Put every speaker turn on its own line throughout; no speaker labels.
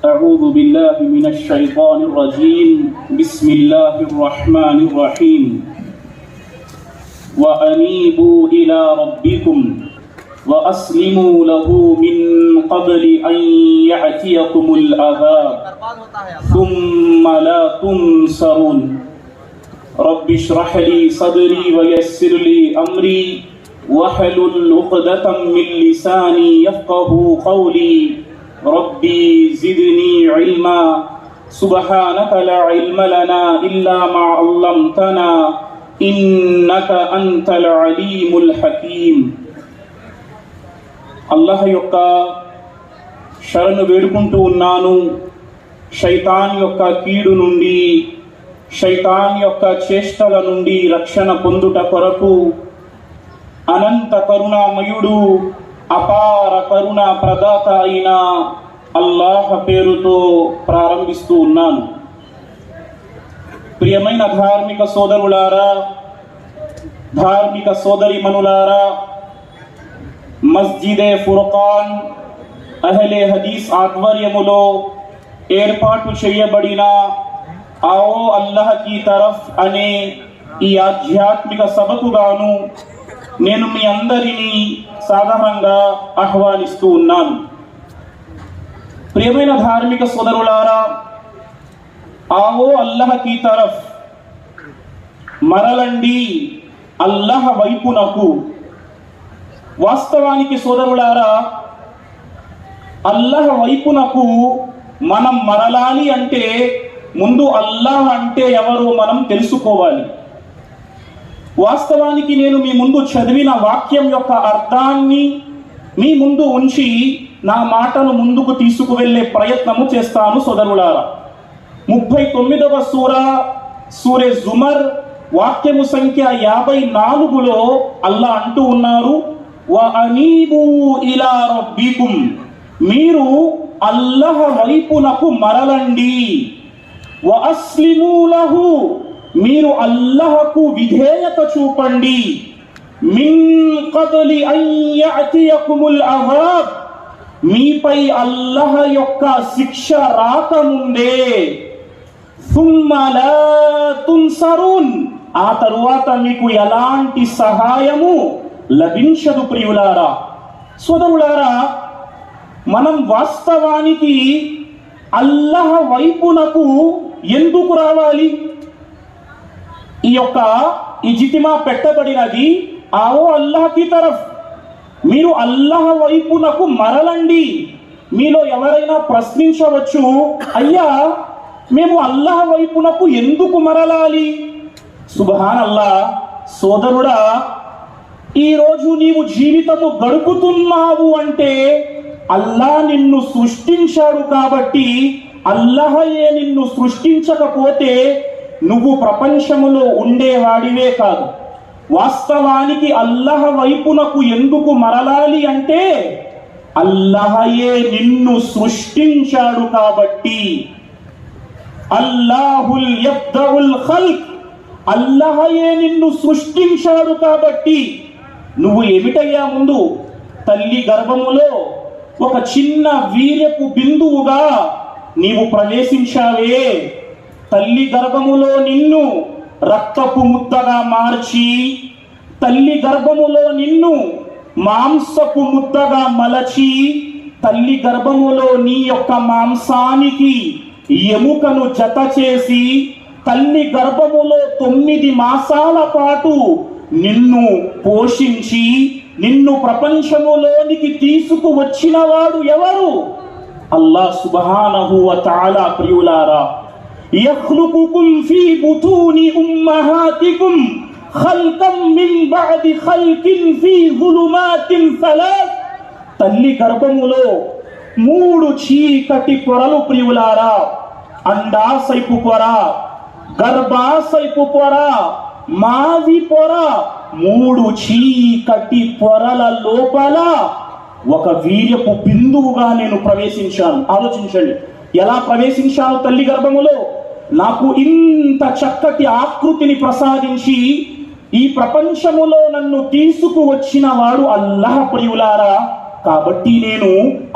أعوذ بالله من الشيطان الرجيم بسم الله الرحمن الرحيم وأنيبوا إلى ربكم وأسلموا له من قبل أن يأتيكم العذاب ثم لا تنصرون رب اشرح لي صدري ويسر لي أمري واحلل عقدة من لساني يفقهوا قولي ربي زدني علما سبحانك لا علم لنا إلا ما علمتنا إنك أنت العليم الحكيم. అల్లాహ్ యొక్క శరణు వేడుకుంటూ ఉన్నాను. శైతాన్ యొక్క కీడు నుండి, శైతాన్ యొక్క చేష్టల నుండి రక్షణ పొందుట కొరకు అనంత కరుణామయుడు అపార కరుణ ప్రదాత అయిన అల్లాహ్ పేరుతో ప్రారంభిస్తూ ఉన్నాను. ప్రియమైన ధార్మిక సోదరులారా, ధార్మిక సోదరిమణులారా, మస్జిదే ఫుర్ఖాన్ అహ్లే హదీస్ ఆధ్వర్యములో ఏర్పాటు చేయబడిన आओ అల్లాహ్ की तरफ అనే ఈ ఆధ్యాత్మిక సభకు గాను నేను మీ అందరినీ సాధారణంగా ఆహ్వానిస్తూ ఉన్నాను. ప్రియమైన ధార్మిక సోదరులారా, आओ అల్లాహ్ की तरफ మరలండి అల్లాహ్ వైపునకు. వాస్తవానికి సోదరులారా, అల్లాహ్ వైపునకు మనం మరలాలి అంటే ముందు అల్లాహ్ అంటే ఎవరో మనం తెలుసుకోవాలి. వాస్తవానికి నేను మీ ముందు చదివిన వాక్యం యొక్క అర్థాన్ని మీ ముందు ఉంచి నా మాటను ముందుకు తీసుకువెళ్ళే ప్రయత్నము చేస్తాను సోదరులారా. 39వ సూరే జుమర్ వాక్యము సంఖ్య 54లో అల్లాహ్ అంటూ ఉన్నారు, వఅనీబూ ఇలా రబ్బికుం, మీరు అల్లాహ్ వైపునకు మరలండి. వఅస్లిమూ లహు, మీరు అల్లాహకు విధేయత చూపండి. మిన్ కబ్లి అన్ యఅతియకుముల్ అజాబ్, మీపై అల్లాహ్ యొక్క శిక్ష రాకముందే. థుమ్మ లా తున్సరున్, ఆ తరువాత మీకు ఎలాంటి సహాయము లభించదు. ప్రియులారా, సోదరులారా, మనం వాస్తవానికి అల్లాహ్ వైపునకు ఎందుకు రావాలి? ఈ యొక్క ఇజ్తిమా పెట్టబడినది आओ అల్లాహ్ కి తరఫ్, మీరు అల్లాహ్ వైపునకు మరలండి. మీలో ఎవరైనా ప్రశ్నించవచ్చు, అయ్యా మేము అల్లాహ్ వైపునకు ఎందుకు మరలాలి? సుబ్హానల్లాహ్, సోదరుడా, ఈరోజు నీవు జీవితము గడుపుతున్నావు అంటే అల్లాహ్ నిన్ను సృష్టించాడు కాబట్టి. అల్లాహయే నిన్ను సృష్టించకపోతే నువ్వు ప్రపంచములో ఉండేవాడివే కాదు. వాస్తవానికి అల్లాహ్ వైపునకు ఎందుకు మరలాలి అంటే అల్లాహయే నిన్ను సృష్టించాడు కాబట్టి. అల్లాహుల్ యబ్దఉల్ ఖల్క్, అల్లాహయే నిన్ను సృష్టించాడు కాబట్టి నువ్వు ఏమిటయ్యా ముందు తల్లి గర్భములో ఒక చిన్న వీర్యపు బిందువుగా నీవు ప్రవేశించావే. తల్లి గర్భములో నిన్ను రక్తపు ముద్దగా మార్చి, తల్లి గర్భములో నిన్ను మాంసపు ముద్దగా మలచి, తల్లి గర్భములో నీ యొక్క మాంసానికి ఎముకను జత చేసి, తల్లి గర్భములో 9 మాసాల పాటు నిన్ను పోషించి, నిన్ను ప్రపంచములోనికి తీసుకువచ్చిన వాడు ఎవరు? అల్లాహ్ సుబ్హానహు వ తఆలా. ప్రియులారా, యఖ్లుకుకుం ఫీ బుతూని ఉమ్మహాతికుం ఖల్కం మిన్ బఅది ఖల్కిన్ ఫీ జులుమాతిన్ సలాస్, తల్లి గర్భములో 3 చీకటి పొరలు ప్రియులారా, అండాశయపు పొర, గర్భాశయపు పొర, మాది పొర, 3 చీకటి పొరల లోపల ఒక వీర్యపు బిందువుగా నేను ప్రవేశించాను. ఆలోచించండి, ఎలా ప్రవేశించాను తల్లి గర్భములో? నాకు ఇంత చక్కటి ఆకృతిని ప్రసాదించి ఈ ప్రపంచములో నన్ను తీసుకువచ్చిన వాడు అల్లాహ్. ప్రియులారా, కాబట్టి నేను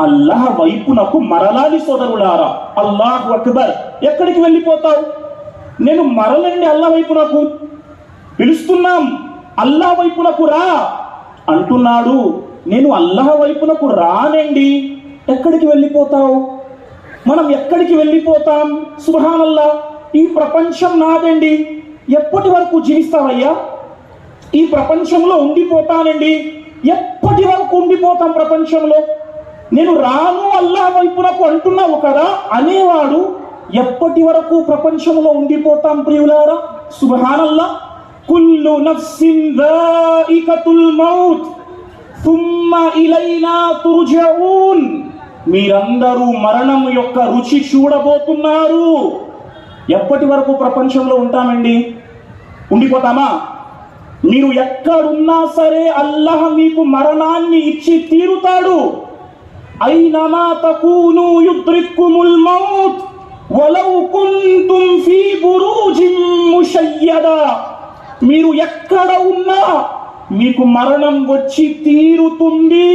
అల్లాహ్ వైపునకు మరలాలి సోదరులారా. అల్లాహు అక్బర్. ఎక్కడికి వెళ్ళిపోతావు? నేను మరలండి అల్లాహ్ వైపునకు, పిలుస్తున్నాం అల్లాహ్ వైపునకు రా అంటున్నాడు. నేను అల్లాహ్ వైపునకు రానండి. ఎక్కడికి వెళ్ళిపోతావు? మనం ఎక్కడికి వెళ్ళిపోతాం? సుబ్హానల్లాహ్. ఈ ప్రపంచం నాదండి. ఎప్పటి వరకు జీవిస్తావయ్యా? ఈ ప్రపంచంలో ఉండిపోతానండి. ఎప్పటి వరకు ఉండిపోతాం ప్రపంచంలో? నేను రాను అల్లాహ్ వైపునకు అంటున్నావు కదా అనేవాడు ఎప్పటి వరకు ప్రపంచంలో ఉండిపోతాం ప్రియులారా? సుబ్హానల్లాహ్. కుల్లు నఫ్సిన్ జాయికతుల్ మౌత్ థుమ్మ ఇలైనా తుర్జఊన్. మీరందరూ మరణం యొక్క రుచి చూడబోతున్నారు. ఎప్పటి వరకు ప్రపంచంలో ఉంటామండి? ఉండిపోతామా? మీరు ఎక్కడున్నా సరే అల్లాహ్ మీకు మరణాన్ని ఇచ్చి తీరుతాడు. ఐనమా తకూను యుద్రిక్కుముల్ మౌత్ వలౌ కుంతుం ఫీ బురూజిన్ ముషయ్యదా. మీరు ఎక్కడ ఉన్నా మీకు మరణం వచ్చి తీరుతుంది.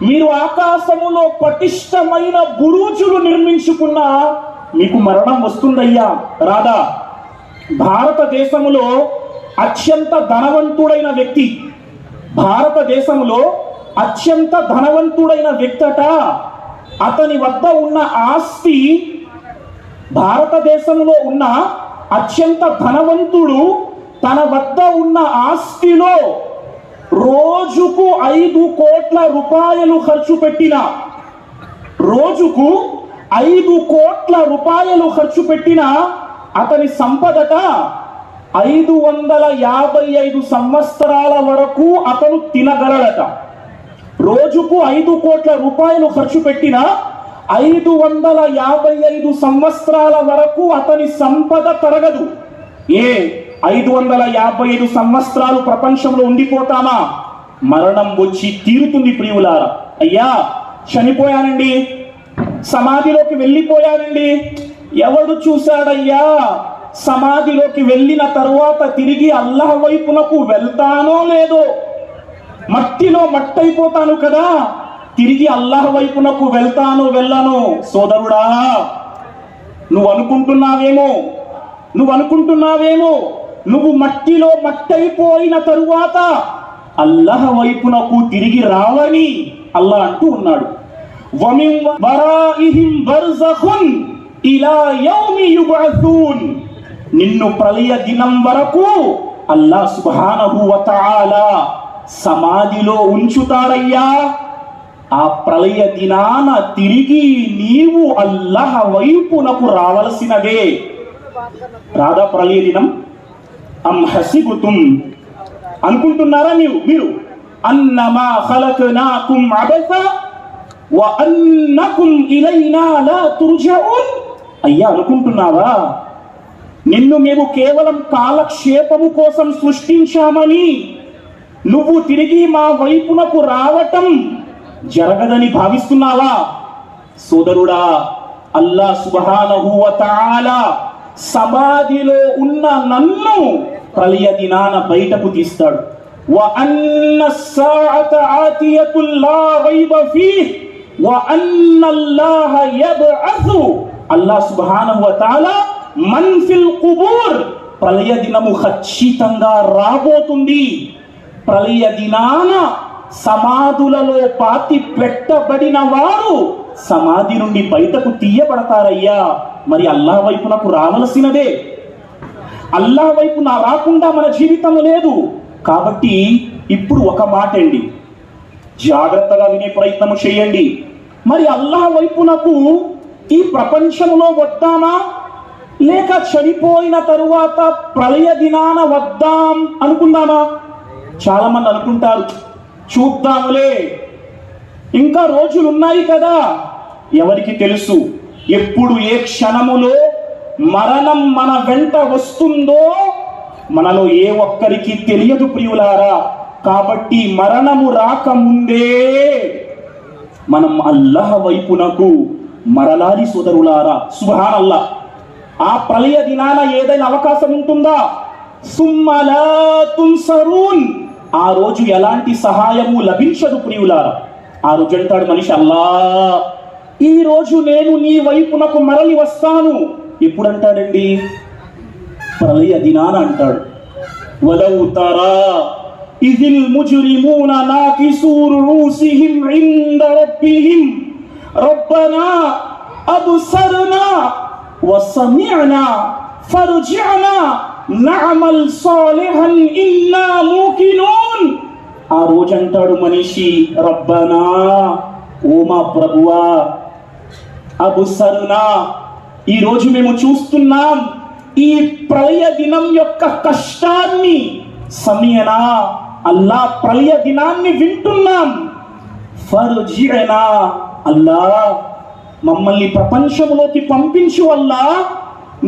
మీరు ఆకాశములో పటిష్టమైన బురుజులు నిర్మించుకున్నా మీకు మరణం వస్తుందయ్యా, రాదా? భారతదేశంలో అత్యంత ధనవంతుడైన వ్యక్తి, భారతదేశంలో అత్యంత ధనవంతుడైన వ్యక్తట. అతని వద్ద ఉన్న ఆస్తి, భారతదేశంలో ఉన్న అత్యంత ధనవంతుడు తన వద్ద ఉన్న ఆస్తిలో రోజుకు 5 కోట్ల రూపాయలు ఖర్చు పెట్టిన, రోజుకు 5 కోట్ల రూపాయలు ఖర్చు పెట్టిన అతని సంపదట 555 సంవత్సరాల వరకు అతను తినగలడట. రోజుకు 5 కోట్ల రూపాయలు ఖర్చు పెట్టిన 555 సంవత్సరాల వరకు అతని సంపద తరగదు. 555 సంవత్సరాలు ప్రపంచంలో ఉండిపోతామా? మరణం వచ్చి తీరుతుంది ప్రియులారా. అయ్యా చనిపోయానండి, సమాధిలోకి వెళ్ళిపోయానండి. ఎవడు చూశాడయ్యా? సమాధిలోకి వెళ్ళిన తరువాత తిరిగి అల్లాహ్ వైపునకు వెళ్తానో లేదో? మట్టిలో మట్టయిపోతాను కదా, తిరిగి అల్లాహ్ వైపునకు వెళ్తానో వెళ్ళను? సోదరుడా, నువ్వు అనుకుంటున్నావేమో నువ్వు మట్టిలో మట్టయిపోయిన తరువాత అల్లాహ్ వైపునకు తిరిగి రావని అల్లాహ్ అంటూ ఉన్నాడు. వమిన్ వరాఇహిం బర్జఖున్ ఇలా యౌమి యుబఅథూన్. నిన్ను ప్రళయ దినం వరకు అల్లాహ్ సుబ్హానహు వ తఆలా సమాధిలో ఉంచుతాడయ్యా. ఆ ప్రళయ దినాన తిరిగి నీవు అల్లాహ్ వైపునకు రావలసినదే. రాదా ప్రళయ దినం? అం హసిబుతుం, అనుకుంటున్నారా మీరు అన్నమా ఖలక్నాకుం అబస వ అన్నకుం ఇలైనా లా తుర్జఊన్. అయ్యా అనుకుంటున్నావా నిన్ను మేము కేవలం కాలక్షేపము కోసం సృష్టించామని, నువ్వు తిరిగి మా వైపునకు రావటం జరగదని భావిస్తున్నావా? సోదరుడా, అల్లాహ్ సుబ్హానహు వ తఆలా సమాధిలో ఉన్న నన్ను ప్రళయ దినాన బయటకు తీస్తాడు. వ అన్నస్సాఅత ఆతియతుల్ లా రైబ ఫీహ్ వ అన్నల్లాహ యబ్అసు. అల్లాహ్ సుబ్హానహు వ తఆలా మన్ ఫిల్ ఖుబూర్, ప్రళయ దినము ఖచ్చితంగా రాబోతుంది. ప్రళయ దినాన సమాధులలో పాతి పెట్టబడిన వారు సమాధి నుండి బయటకు తీయబడతారయ్యా. మరి అల్లాహ్ వైపునకు రావలసినదే. అల్లాహ్ వైపు రాకుండా మన జీవితం లేదు. కాబట్టి ఇప్పుడు ఒక మాట అండి, జాగ్రత్తగా వినే ప్రయత్నం చేయండి. మరి అల్లాహ్ వైపునకు ఈ ప్రపంచంలో వద్దామా, లేక చనిపోయిన తరువాత ప్రళయ దినాన వద్దాం అనుకుందామా? చాలా మంది అనుకుంటారు, చూద్దాంలే, ఇంకా రోజులు ఉన్నాయి కదా. ఎవరికి తెలుసు ఎప్పుడు ఏ క్షణములో మరణం మన వెంట వస్తుందో మనలో ఏ ఒక్కరికి తెలియదు ప్రియులారా. కాబట్టి మరణము రాకముందే మనం అల్లాహ్ వైపునకు మరలాలి సోదరులారా. సుబ్హానల్లాహ్. ఆ ప్రళయ దినాన ఏదైనా అవకాశం ఉంటుందా? సుమ్మా లా తున్సరూన్. ఆ రోజు ఎలాంటి సహాయము లభించదు ప్రియులారా. ఆ రోజు అంటాడు మనిషి, అల్లా ఈ రోజు నేను నీ వైపునకు మరలి వస్తాను. ఎప్పుడు అంటాడండి? ప్రళయ దినాన అంటాడు. వలౌ తరా ఇదిల్ ముజ్రిమూన నాకిసూ రూసిహిం ఇంద రబ్బిహిం రబ్బనా అబ్సర్నా వసమిఅనా ఫర్జిఅనా నఅమల్ సాలిహన్ ఇన్నా మూకినూన్. ఆ రోజు అంటాడు మనిషి, రబ్బనా, ఓ మా ప్రభువా, అబ్సర్నా, ఈ రోజు మేము చూస్తున్నాం ఈ ప్రళయ దినం యొక్క కష్టాన్ని. సమయనా, అల్లా ప్రళయ దినాన్ని వింటున్నాం. ఫర్జిఅనా, అల్లా మమ్మల్ని ప్రపంచంలోకి పంపించు. అల్లా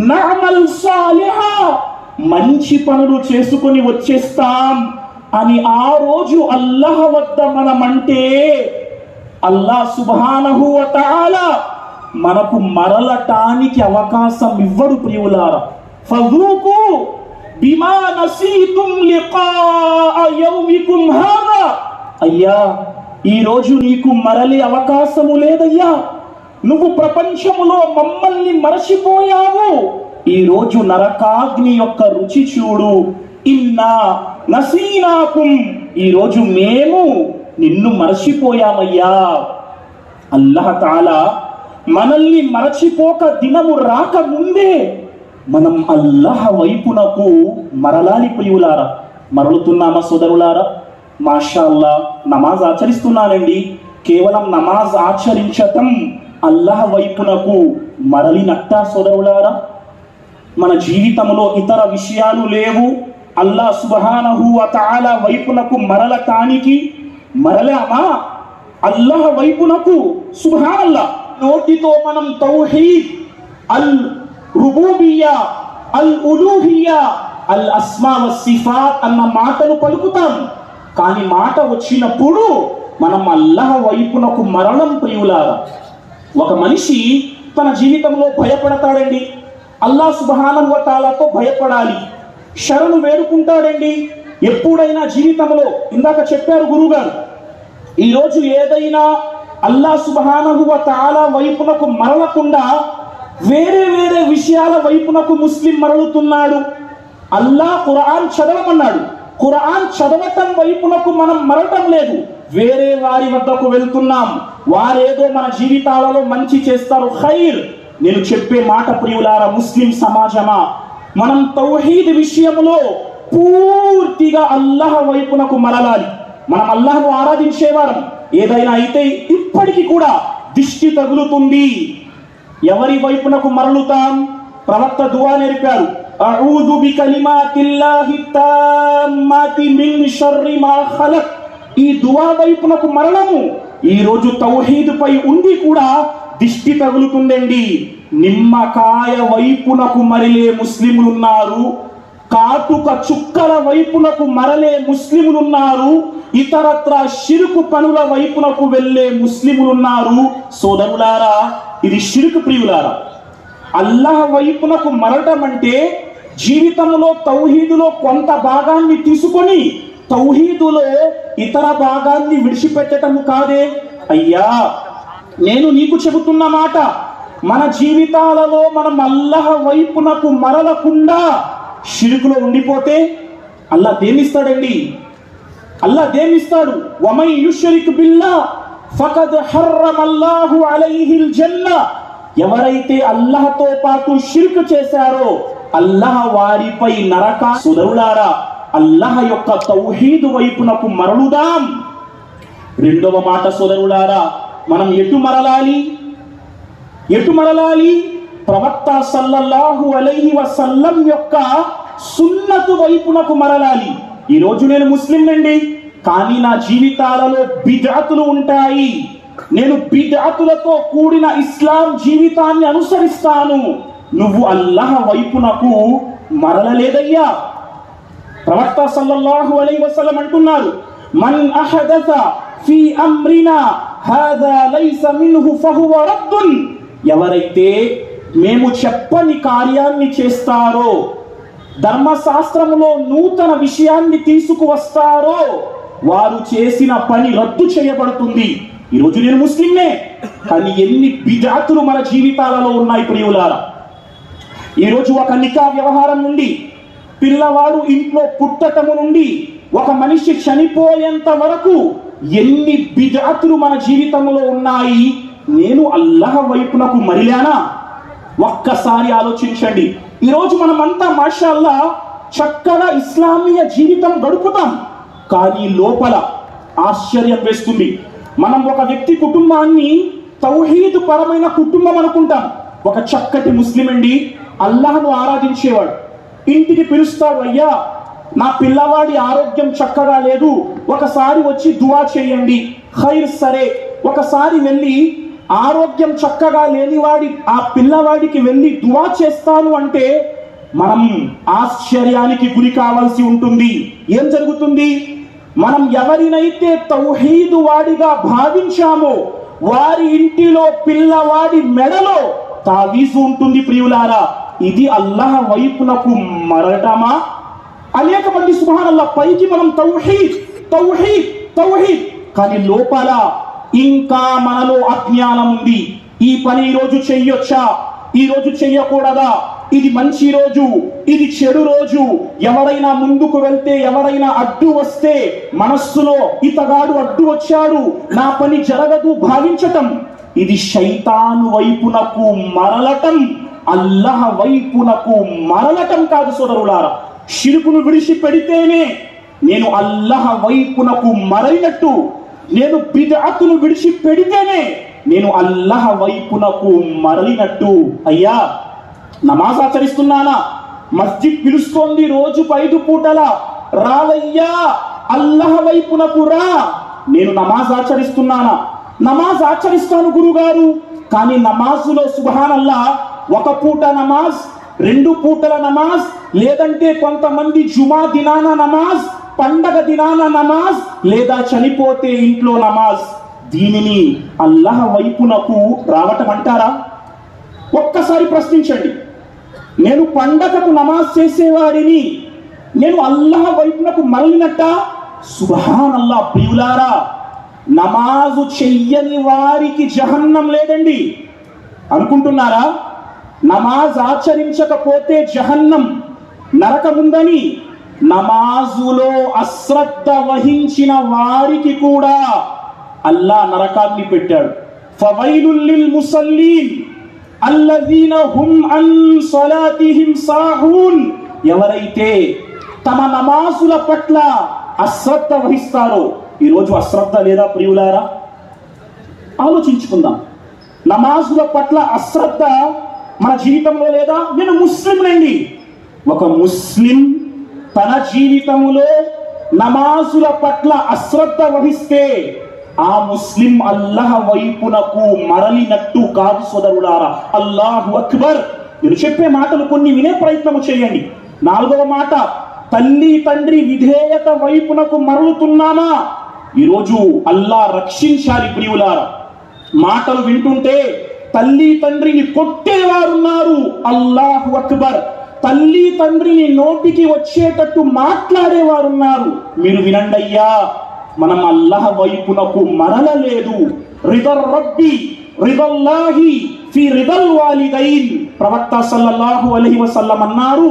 నఅమల్ సాలిహా, మంచి పనులు చేసుకొని వచ్చేస్తాం అని ఆ రోజు అల్లాహ్ వద్ద మనమంటే అల్లాహ్ సుబ్హానహు వ తఆలా మనకు మరలటానికి అవకాశం ఇవ్వడు ప్రియులారా. ఫదూకు బిమా నసీతుం లిఖాఅ యౌమికుం హాదా. అయ్యా, ఈ రోజు నీకు మరలే అవకాశము లేదయ్యా, నువ్వు ప్రపంచములో మమ్మల్ని మరచిపోయావు. ఈ రోజు నరకాగ్ని యొక్క రుచి చూడు. ఇన్నా నసీనాకుం, ఈ రోజు మేము నిన్ను మరచిపోయామయ్యా. అల్లాహ్ తాలా మనల్ని మరచిపోక దినము రాకముందే మనం అల్లాహ్ వైపునకు మరలాలి ప్రియులారా. మరలుతున్నామా సోదరులారా? మాషాల్లా, నమాజ్ ఆచరిస్తున్నానండి. కేవలం నమాజ్ ఆచరించటం అల్లాహ్ వైపునకు మరలినట్టా సోదరులారా? మన జీవితంలో ఇతర విషయాలు లేవు, అల్లాహ్ సుబ్హానహు వ తఆలా వైపునకు మరలటానికి మరలామా? అల్లాహ్ వైపునకు సుబ్హానల్లాహ్ నోటితో మనం తౌహీద్, అల్ రుబూబియ్యా, అల్ ఉలూహియ్యా, అల్ అస్మా వ సిఫాత్ అన్న మాటలు పలుకుతాం. కానీ మాట వచ్చినప్పుడు మనం అల్లాహ్ వైపునకు మరణం ప్రియులారా. ఒక మనిషి తన జీవితంలో భయపడతాడండి, అల్లాహ్ సుబ్హానహు వ తఆలాతో భయపడాలి, శరణు వేడుకుంటాడండి. ఎప్పుడైనా జీవితంలో, ఇందాక చెప్పారు గురుగారు, ఈరోజు ఏదైనా అల్లాహ్ సుబ్హానహు వ తఆలా వైపునకు మరలకుండా వేరే వేరే విషయాల వైపునకు ముస్లిం మరలుతున్నాడు. అల్లాహ్ ఖురాన్ చదవమన్నాడు, ఖురాన్ చదవటం వైపునకు మనం మరలటం లేదు, వేరే వారి వద్దకు వెళ్తున్నాం. వారేదో మన జీవితాలలో మంచి చేస్తారు, ఖైర్. నేను చెప్పే మాట ప్రియులారా, ముస్లిం సమాజమా, మనం తౌహీద్ విషయంలో పూర్తిగా అల్లాహ్ వైపునకు మరలాలి. మనం అల్లాహ్ను ఆరాధించేవారం, ఏదైనా అయితే ఇప్పటికీ కూడా దిష్టి తగులుతుంది. ఎవరి వైపునకు మరలుతాం? ప్రవక్త దువా నేర్పారు, అఊదు బికలిమాతిల్లాహి తామ్మాతి మిన్ షర్రి మా ఖలక్. ఈ దువా వైపునకు మరలము. ఈ రోజు తౌహీద్ పై ఉండి కూడా దిష్టి తగులుతుందండి. నిమ్మకాయ వైపునకు మరలే ముస్లింలున్నారు, కాటుక చుక్కల వైపునకు మరలే ముస్లింలున్నారు, ఇతరత్ర షిరుకు పనుల వైపునకు వెళ్ళే ముస్లింలున్నారు. సోదరులారా, ఇది షిరుకు ప్రియులారా. అల్లాహ్ వైపునకు మరలటం అంటే జీవితంలో తౌహీదులో కొంత భాగాన్ని తీసుకొని తౌహీదులో ఇతర భాగాన్ని విడిచిపెట్టడం కాదే. అయ్యా, నేను నీకు చెబుతున్న మాట, మన జీవితాలలో మనం అల్లాహ్ వైపునకు మరలకుండా షిరుకులో ఉండిపోతే అల్లాహ్ దేమిస్తాడండి? అల్లాహ్ దేమిస్తాడు? వమై యుష్రిక్ బిల్లాహ్ ఫఖద్ హర్రమల్లాహు అలైహిల్ జన్నా. ఎవరైతే అల్లాహ్తో పాటు షిర్క్ చేశారో అల్లాహ్ వారిపై నరక. సోదరులారా, అల్లాహ్ యొక్క తౌహీద్ వైపునకు మరలుదాం. రెండవ మాట సోదరులారా, మనం ఎటు మరలాలి? ఎటు మరలాలి? ప్రవక్త సల్లల్లాహు అలైహి వసల్లం యొక్క సున్నతు వైపునకు మరలాలి. ఈరోజు నేను ముస్లింనండి, కానీ నా జీవితాలలో బిద్అతులు ఉంటాయి. నేను బిద్అతులతో కూడిన ఇస్లాం జీవితాన్ని అనుసరిస్తాను. నువ్వు అల్లాహ్ వైపునకు మరలలేదయ్యా. ప్రవక్త సల్లల్లాహు అలైహి వసల్లం అంటున్నారు, మన్ అహదథ ఫీ అమ్రినా హాదా లైస మిన్హు ఫహువ రద్దున్. ఎవరైతే మేము చెప్పని కార్యాన్ని చేస్తారో, ధర్మశాస్త్రములో నూతన విషయాన్ని తీసుకువస్తారో వారు చేసిన పని రద్దు చేయబడుతుంది. ఈరోజు నేను ముస్లింనే, కానీ ఎన్ని బిదాతులు మన జీవితాలలో ఉన్నాయి ప్రియులారా. ఈరోజు ఒక నికా వ్యవహారం నుండి, పిల్లవాడు ఇంట్లో పుట్టటము నుండి, ఒక మనిషి చనిపోయేంత వరకు ఎన్ని బిదాతులు మన జీవితంలో ఉన్నాయి. నేను అల్లాహ్ వైపునకు మరిలానా? ఒక్కసారి ఆలోచించండి. ఈరోజు మనమంతా మాషాల్లా చక్కగా ఇస్లామీయ జీవితం గడుపుతాం, కానీ లోపల ఆశ్చర్యం వేస్తుంది. మనం ఒక వ్యక్తి కుటుంబాన్ని తౌహీద్ పరమైన కుటుంబం అనుకుంటాం. ఒక చక్కటి ముస్లిం అండి, అల్లాహ్ను ఆరాధించేవాడు. ఇంటికి పిలుస్తాడు, అయ్యా నా పిల్లవాడి ఆరోగ్యం చక్కగా లేదు, ఒకసారి వచ్చి దువా చేయండి. ఖైర్, సరే. ఒకసారి వెళ్ళి ఆరోగ్యం చక్కగా లేనివాడి ఆ పిల్లవాడికి వెళ్ళి దువా చేస్తాను అంటే మనం ఆశ్చర్యానికి గురి కావాల్సి ఉంటుంది. ఏం జరుగుతుంది? మనం ఎవరినైతే తౌహీదు వాడిగా భావించామో వారి ఇంటిలో పిల్లవాడి మెడలో తావీజు ఉంటుంది ప్రియులారా. ఇది అల్లాహ్ వైపునకు మరటమా? అనేక మంది సుబ్హానల్లాహ్ పైకి మనం తౌహీద్ తౌహీద్ తౌహీద్, కానీ లోపల ఇంకా మనలో అజ్ఞానం ఉంది. ఈ పని ఈ రోజు చెయ్యొచ్చా, ఈ రోజు చెయ్యకూడదా, ఇది మంచి రోజు, ఇది చెడు రోజు, ఎవరైనా ముందుకు వెళ్తే ఎవరైనా అడ్డు వస్తే మనస్సులో ఇతగాడు అడ్డు వచ్చాడు, నా పని జరగదు భావించటం. ఇది శైతాను వైపునకు మరలటం, అల్లాహ్ వైపునకు మరలటం కాదు సోదరులారా. షిరుకును విడిచిపెడితేనే నేను అల్లాహ్ వైపునకు మరలినట్టు, నేను బిద్అతును విడిచిపెడితేనే నేను అల్లాహ్ వైపునకు మరలినట్టు. అయ్యా నమాజ్ ఆచరిస్తున్నానా? మస్జిద్ పిలుస్తోంది రోజు 5 పూటల, రావయ్యా అల్లాహ్ వైపునకు రా. నేను నమాజ్ ఆచరిస్తున్నానా? నమాజ్ ఆచరిస్తాను గురుగారు, కానీ నమాజులో సుబ్హానల్లాహ్ ఒక పూట నమాజ్, 2 పూటల నమాజ్, లేదంటే కొంతమంది జుమా దినాన నమాజ్, పండగ దినాన నమాజ్, లేదా చనిపోతే ఇంట్లో నమాజ్. దీనిని అల్లాహ్ వైపునకు రావటం అంటారా? ఒక్కసారి ప్రశ్నించండి. నేను పండగకు నమాజ్ చేసేవాడిని, నేను అల్లాహ్ వైపునకు మరలినట్ట? సుబ్హానల్లాహ్ ప్రియులారా, నమాజు చెయ్యని వారికి జహన్నం లేదండి అనుకుంటున్నారా? నమాజ్ ఆచరించకపోతే జహన్నం, నరకముందని. నమాజులో అశ్రద్ధ వహించిన వారికి కూడా అల్లాహ్ నరకాన్ని పెట్టాడు. ఫవైలుల్ లిల్ ముసల్లీన్ అల్లజీన హుమ్ అన్ సలాతిహిమ్ సాహూన్. ఎవరైతే తమ నమాజుల పట్ల అశ్రద్ధ వహిస్తారో, ఈరోజు అశ్రద్ధ లేదా ప్రియులారా? ఆలోచించుకుందాం. నమాజుల పట్ల అశ్రద్ధ మన జీవితంలో లేదా? నేను ముస్లింనండి. ఒక ముస్లిం తన జీవితంలో నమాజుల పట్ల అశ్రద్ధ వహిస్తే ఆ ముస్లిం అల్లాహ్ వైపునకు మరలినట్టు కాదు సోదరులారా. అల్లాహు అక్బర్. నేను చెప్పే మాటలు కొన్ని వినే ప్రయత్నం చేయండి. 4వ మాట, తల్లి తండ్రి విధేయత వైపునకు మరలుతున్నామా? ఈరోజు అల్లాహ్ రక్షించాలి ప్రియులారా. మాటలు వింటుంటే తల్లి తండ్రిని కొట్టేవారున్నారు. అల్లాహు అక్బర్. తల్లి తండ్రిని నోటికి వచ్చేటట్టు మాట్లాడేవారున్నారు. మీరు వినండి అయ్యా, మనం అల్లాహ్ వైపునకు మరలలేదు. రిదర్ రబ్బి రిదల్లాహి ఫీ రిదల్ వాలిదైన్. ప్రవక్త సల్లల్లాహు అలైహి వసల్లం అన్నారు,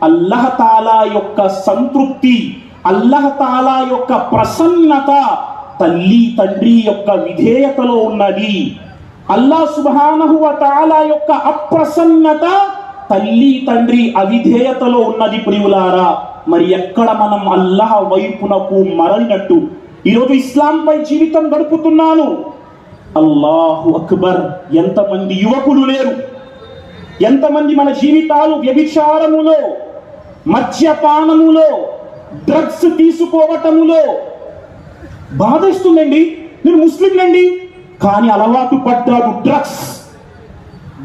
అల్లాహ్ తాలా యొక్క సంతృప్తి, అల్లాహ్ తాలా యొక్క ప్రసన్నత తల్లి తండ్రి యొక్క విధేయతలో ఉన్నది. అల్లాహ్ సుబ్హానహు వ తఆలా యొక్క అప్రసన్నత తల్లి తండ్రి అవిధేయతలో ఉన్నది ప్రియులారా. మరి ఎక్కడ మనం అల్లాహ్ వైపునకు మరలినట్టు? ఈరోజు ఇస్లాంపై జీవితం గడుపుతున్నాను. అల్లాహు అక్బర్. ఎంతమంది యువకులు లేరు? ఎంతమంది మన జీవితాలు వ్యభిచారములో, మద్యపానములో, డ్రగ్స్ తీసుకోవటములో. బాధిస్తుందండి. నేను ముస్లింనండి, కానీ అలవాటు పడ్డాడు డ్రగ్స్.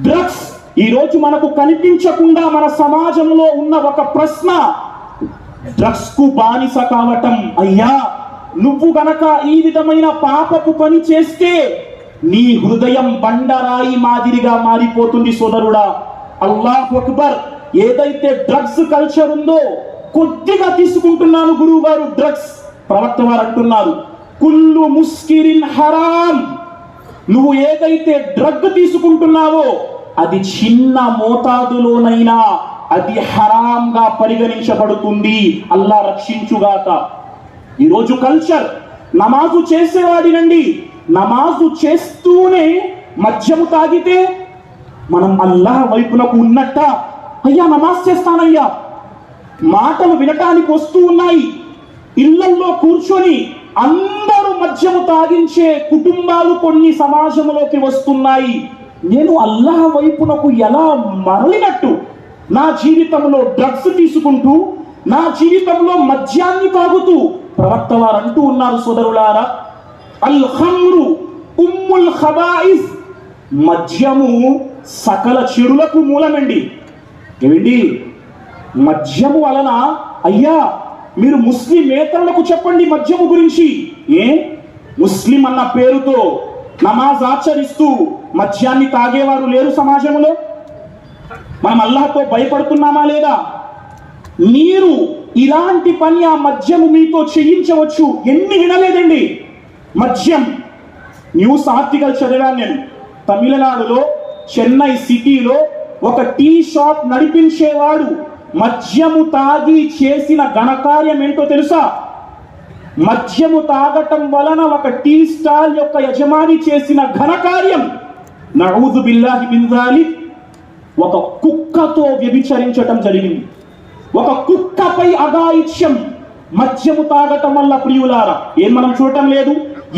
డ్రగ్స్ ఈరోజు మనకు కనిపించకుండా మన సమాజంలో ఉన్న ఒక ప్రశ్న, డ్రగ్స్ కు బానిస కావటం. అయ్యా, నువ్వు గనక ఈ విధమైన పాపపు పని చేస్తే నీ హృదయం బండరాయి మాదిరిగా మారిపోతుంది సోదరుడా. అల్లాహు అక్బర్. ఏదైతే డ్రగ్స్ కల్చర్ ఉందో, కొద్దిగా తీసుకుంటున్నాను గురువు గారు డ్రగ్స్. ప్రవక్త వారు అంటున్నారు, కుల్లు ముస్కిరిన్ హరాం. నువ్వు ఏదైతే డ్రగ్ తీసుకుంటున్నావో అది చిన్న మోతాదులోనైనా అది హరాంగా పరిగణించబడుతుంది. అల్లా రక్షించుగాక. ఈరోజు కల్చర్, నమాజు చేసేవాడినండి, నమాజు చేస్తూనే మద్యము తాగితే మనం అల్లాహ్ వైపునకు ఉన్నట్ట? అయ్యా నమాజ్ చేస్తానయ్యా, మాటలు వినటానికి వస్తూ ఉన్నాయి. ఇళ్లల్లో కూర్చొని అందరూ మద్యము తాగించే కుటుంబాలు కొన్ని సమాజంలోకి వస్తున్నాయి. నేను అల్లాహ్ వైపునకు ఎలా మరలినట్టు? నా జీవితంలో డ్రగ్స్ తీసుకుంటూ, నా జీవితంలో మద్యాన్ని తాగుతూ ప్రవక్త వారు అంటూ ఉన్నారు, సోదరులారా, అల్ ఖమ్రు ఉమ్ముల్ ఖబాయిస్. మద్యము సకల చెడులకు మూలమండి. ఏమిటి? మద్యము వలన, అయ్యా మీరు ముస్లిమేతరులకు చెప్పండి మద్యము గురించి. ముస్లిం అన్న పేరుతో నమాజ్ ఆచరిస్తూ మద్యాన్ని తాగేవారు లేరు సమాజంలో? మనం అల్లాహ్తో భయపడుతున్నామా లేదా? మీరు ఇలాంటి పని ఆ మద్యము మీతో చేయించవచ్చు. ఎన్ని వినలేదండి మద్యం. న్యూస్ ఆర్టికల్ చదివాను నేను. తమిళనాడులో చెన్నై సిటీలో ఒక టీ షాప్ నడిపించేవాడు మద్యము తాగి చేసిన ఘనకార్యం ఏంటో తెలుసా? మద్యము తాగటం వలన ఒక టీ స్టాల్ యొక్క యజమాని చేసిన ఘనకార్యం, నఊజు బిల్లాహి మిన్ జాలిక్, ఒక కుక్కతో వ్యభిచరించటం జరిగింది. ఒక కుక్కపై అఘాయిత్యం మద్యము తాగటం వల్ల. ప్రియులారా, ఏం మనం చూడటం లేదు?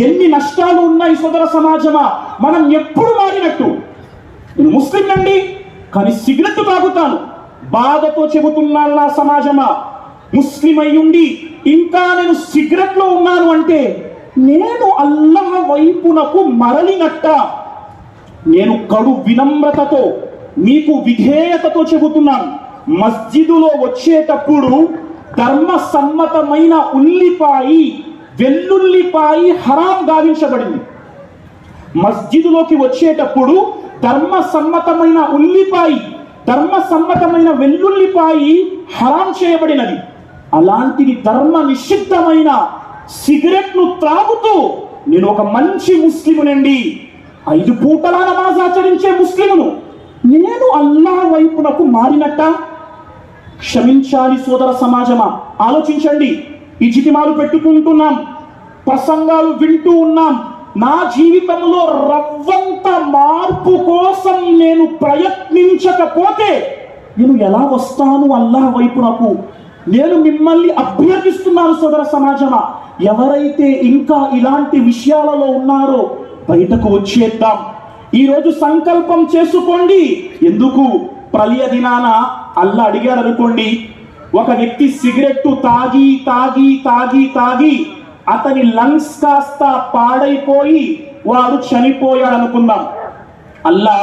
ఎన్ని నష్టాలు ఉన్నాయి సోదర సమాజమా. మనం ఎప్పుడు మారినట్టు? నేను ముస్లిం అండి, కానీ సిగరెట్ తాగుతాను. బాధతో చెబుతున్నాను నా సమాజమా, ముస్లిం అయ్యుండి ఇంకా నేను సిగరెట్ లో ఉన్నాను అంటే నేను అల్లాహ్ వైపునకు మరలినట్ట? నేను కడు వినమ్రతతో మీకు విధేయతతో చెబుతున్నాను. మస్జిదులో వచ్చేటప్పుడు ధర్మ సమ్మతమైన ఉల్లిపాయి, వెల్లుల్లిపాయి హరాం గావించబడింది. మస్జిదులోకి వచ్చేటప్పుడు ధర్మ సమ్మతమైన ఉల్లిపాయి, ధర్మ సమ్మతమైన వెల్లుల్లిపాయి హరాం చేయబడినది. అలాంటిది ధర్మ నిషిద్ధమైన సిగరెట్ ను త్రాగుతూ నేను ఒక మంచి ముస్లిమునండి, 5 పూటల నమాజ్ ఆచరించే ముస్లిమును, నేను అల్లాహ్ వైపునకు మారినట్ట? క్షమించాలి సోదర సమాజమా. ఆలోచించండి. ఇజితిమాలు పెట్టుకుంటున్నాం, ప్రసంగాలు వింటూ ఉన్నాం. నా జీవితంలో రవ్వంత మార్పు కోసం నేను ప్రయత్నించకపోతే నేను ఎలా వస్తాను అల్లాహ్ వైపునకు? నేను మిమ్మల్ని అభ్యర్థిస్తున్నాను సోదర సమాజమా, ఎవరైతే ఇంకా ఇలాంటి విషయాలలో ఉన్నారో బయటకు వచ్చేద్దాం. ఈరోజు సంకల్పం చేసుకోండి. ఎందుకు? ప్రళయ దినాన అల్లా అడిగాడు అనుకోండి, ఒక వ్యక్తి సిగరెట్ తాగి తాగి తాగి తాగి అతని లంగ్స్ కాస్త పాడైపోయి వాడు చనిపోయాడు అనుకుందాం. అల్లా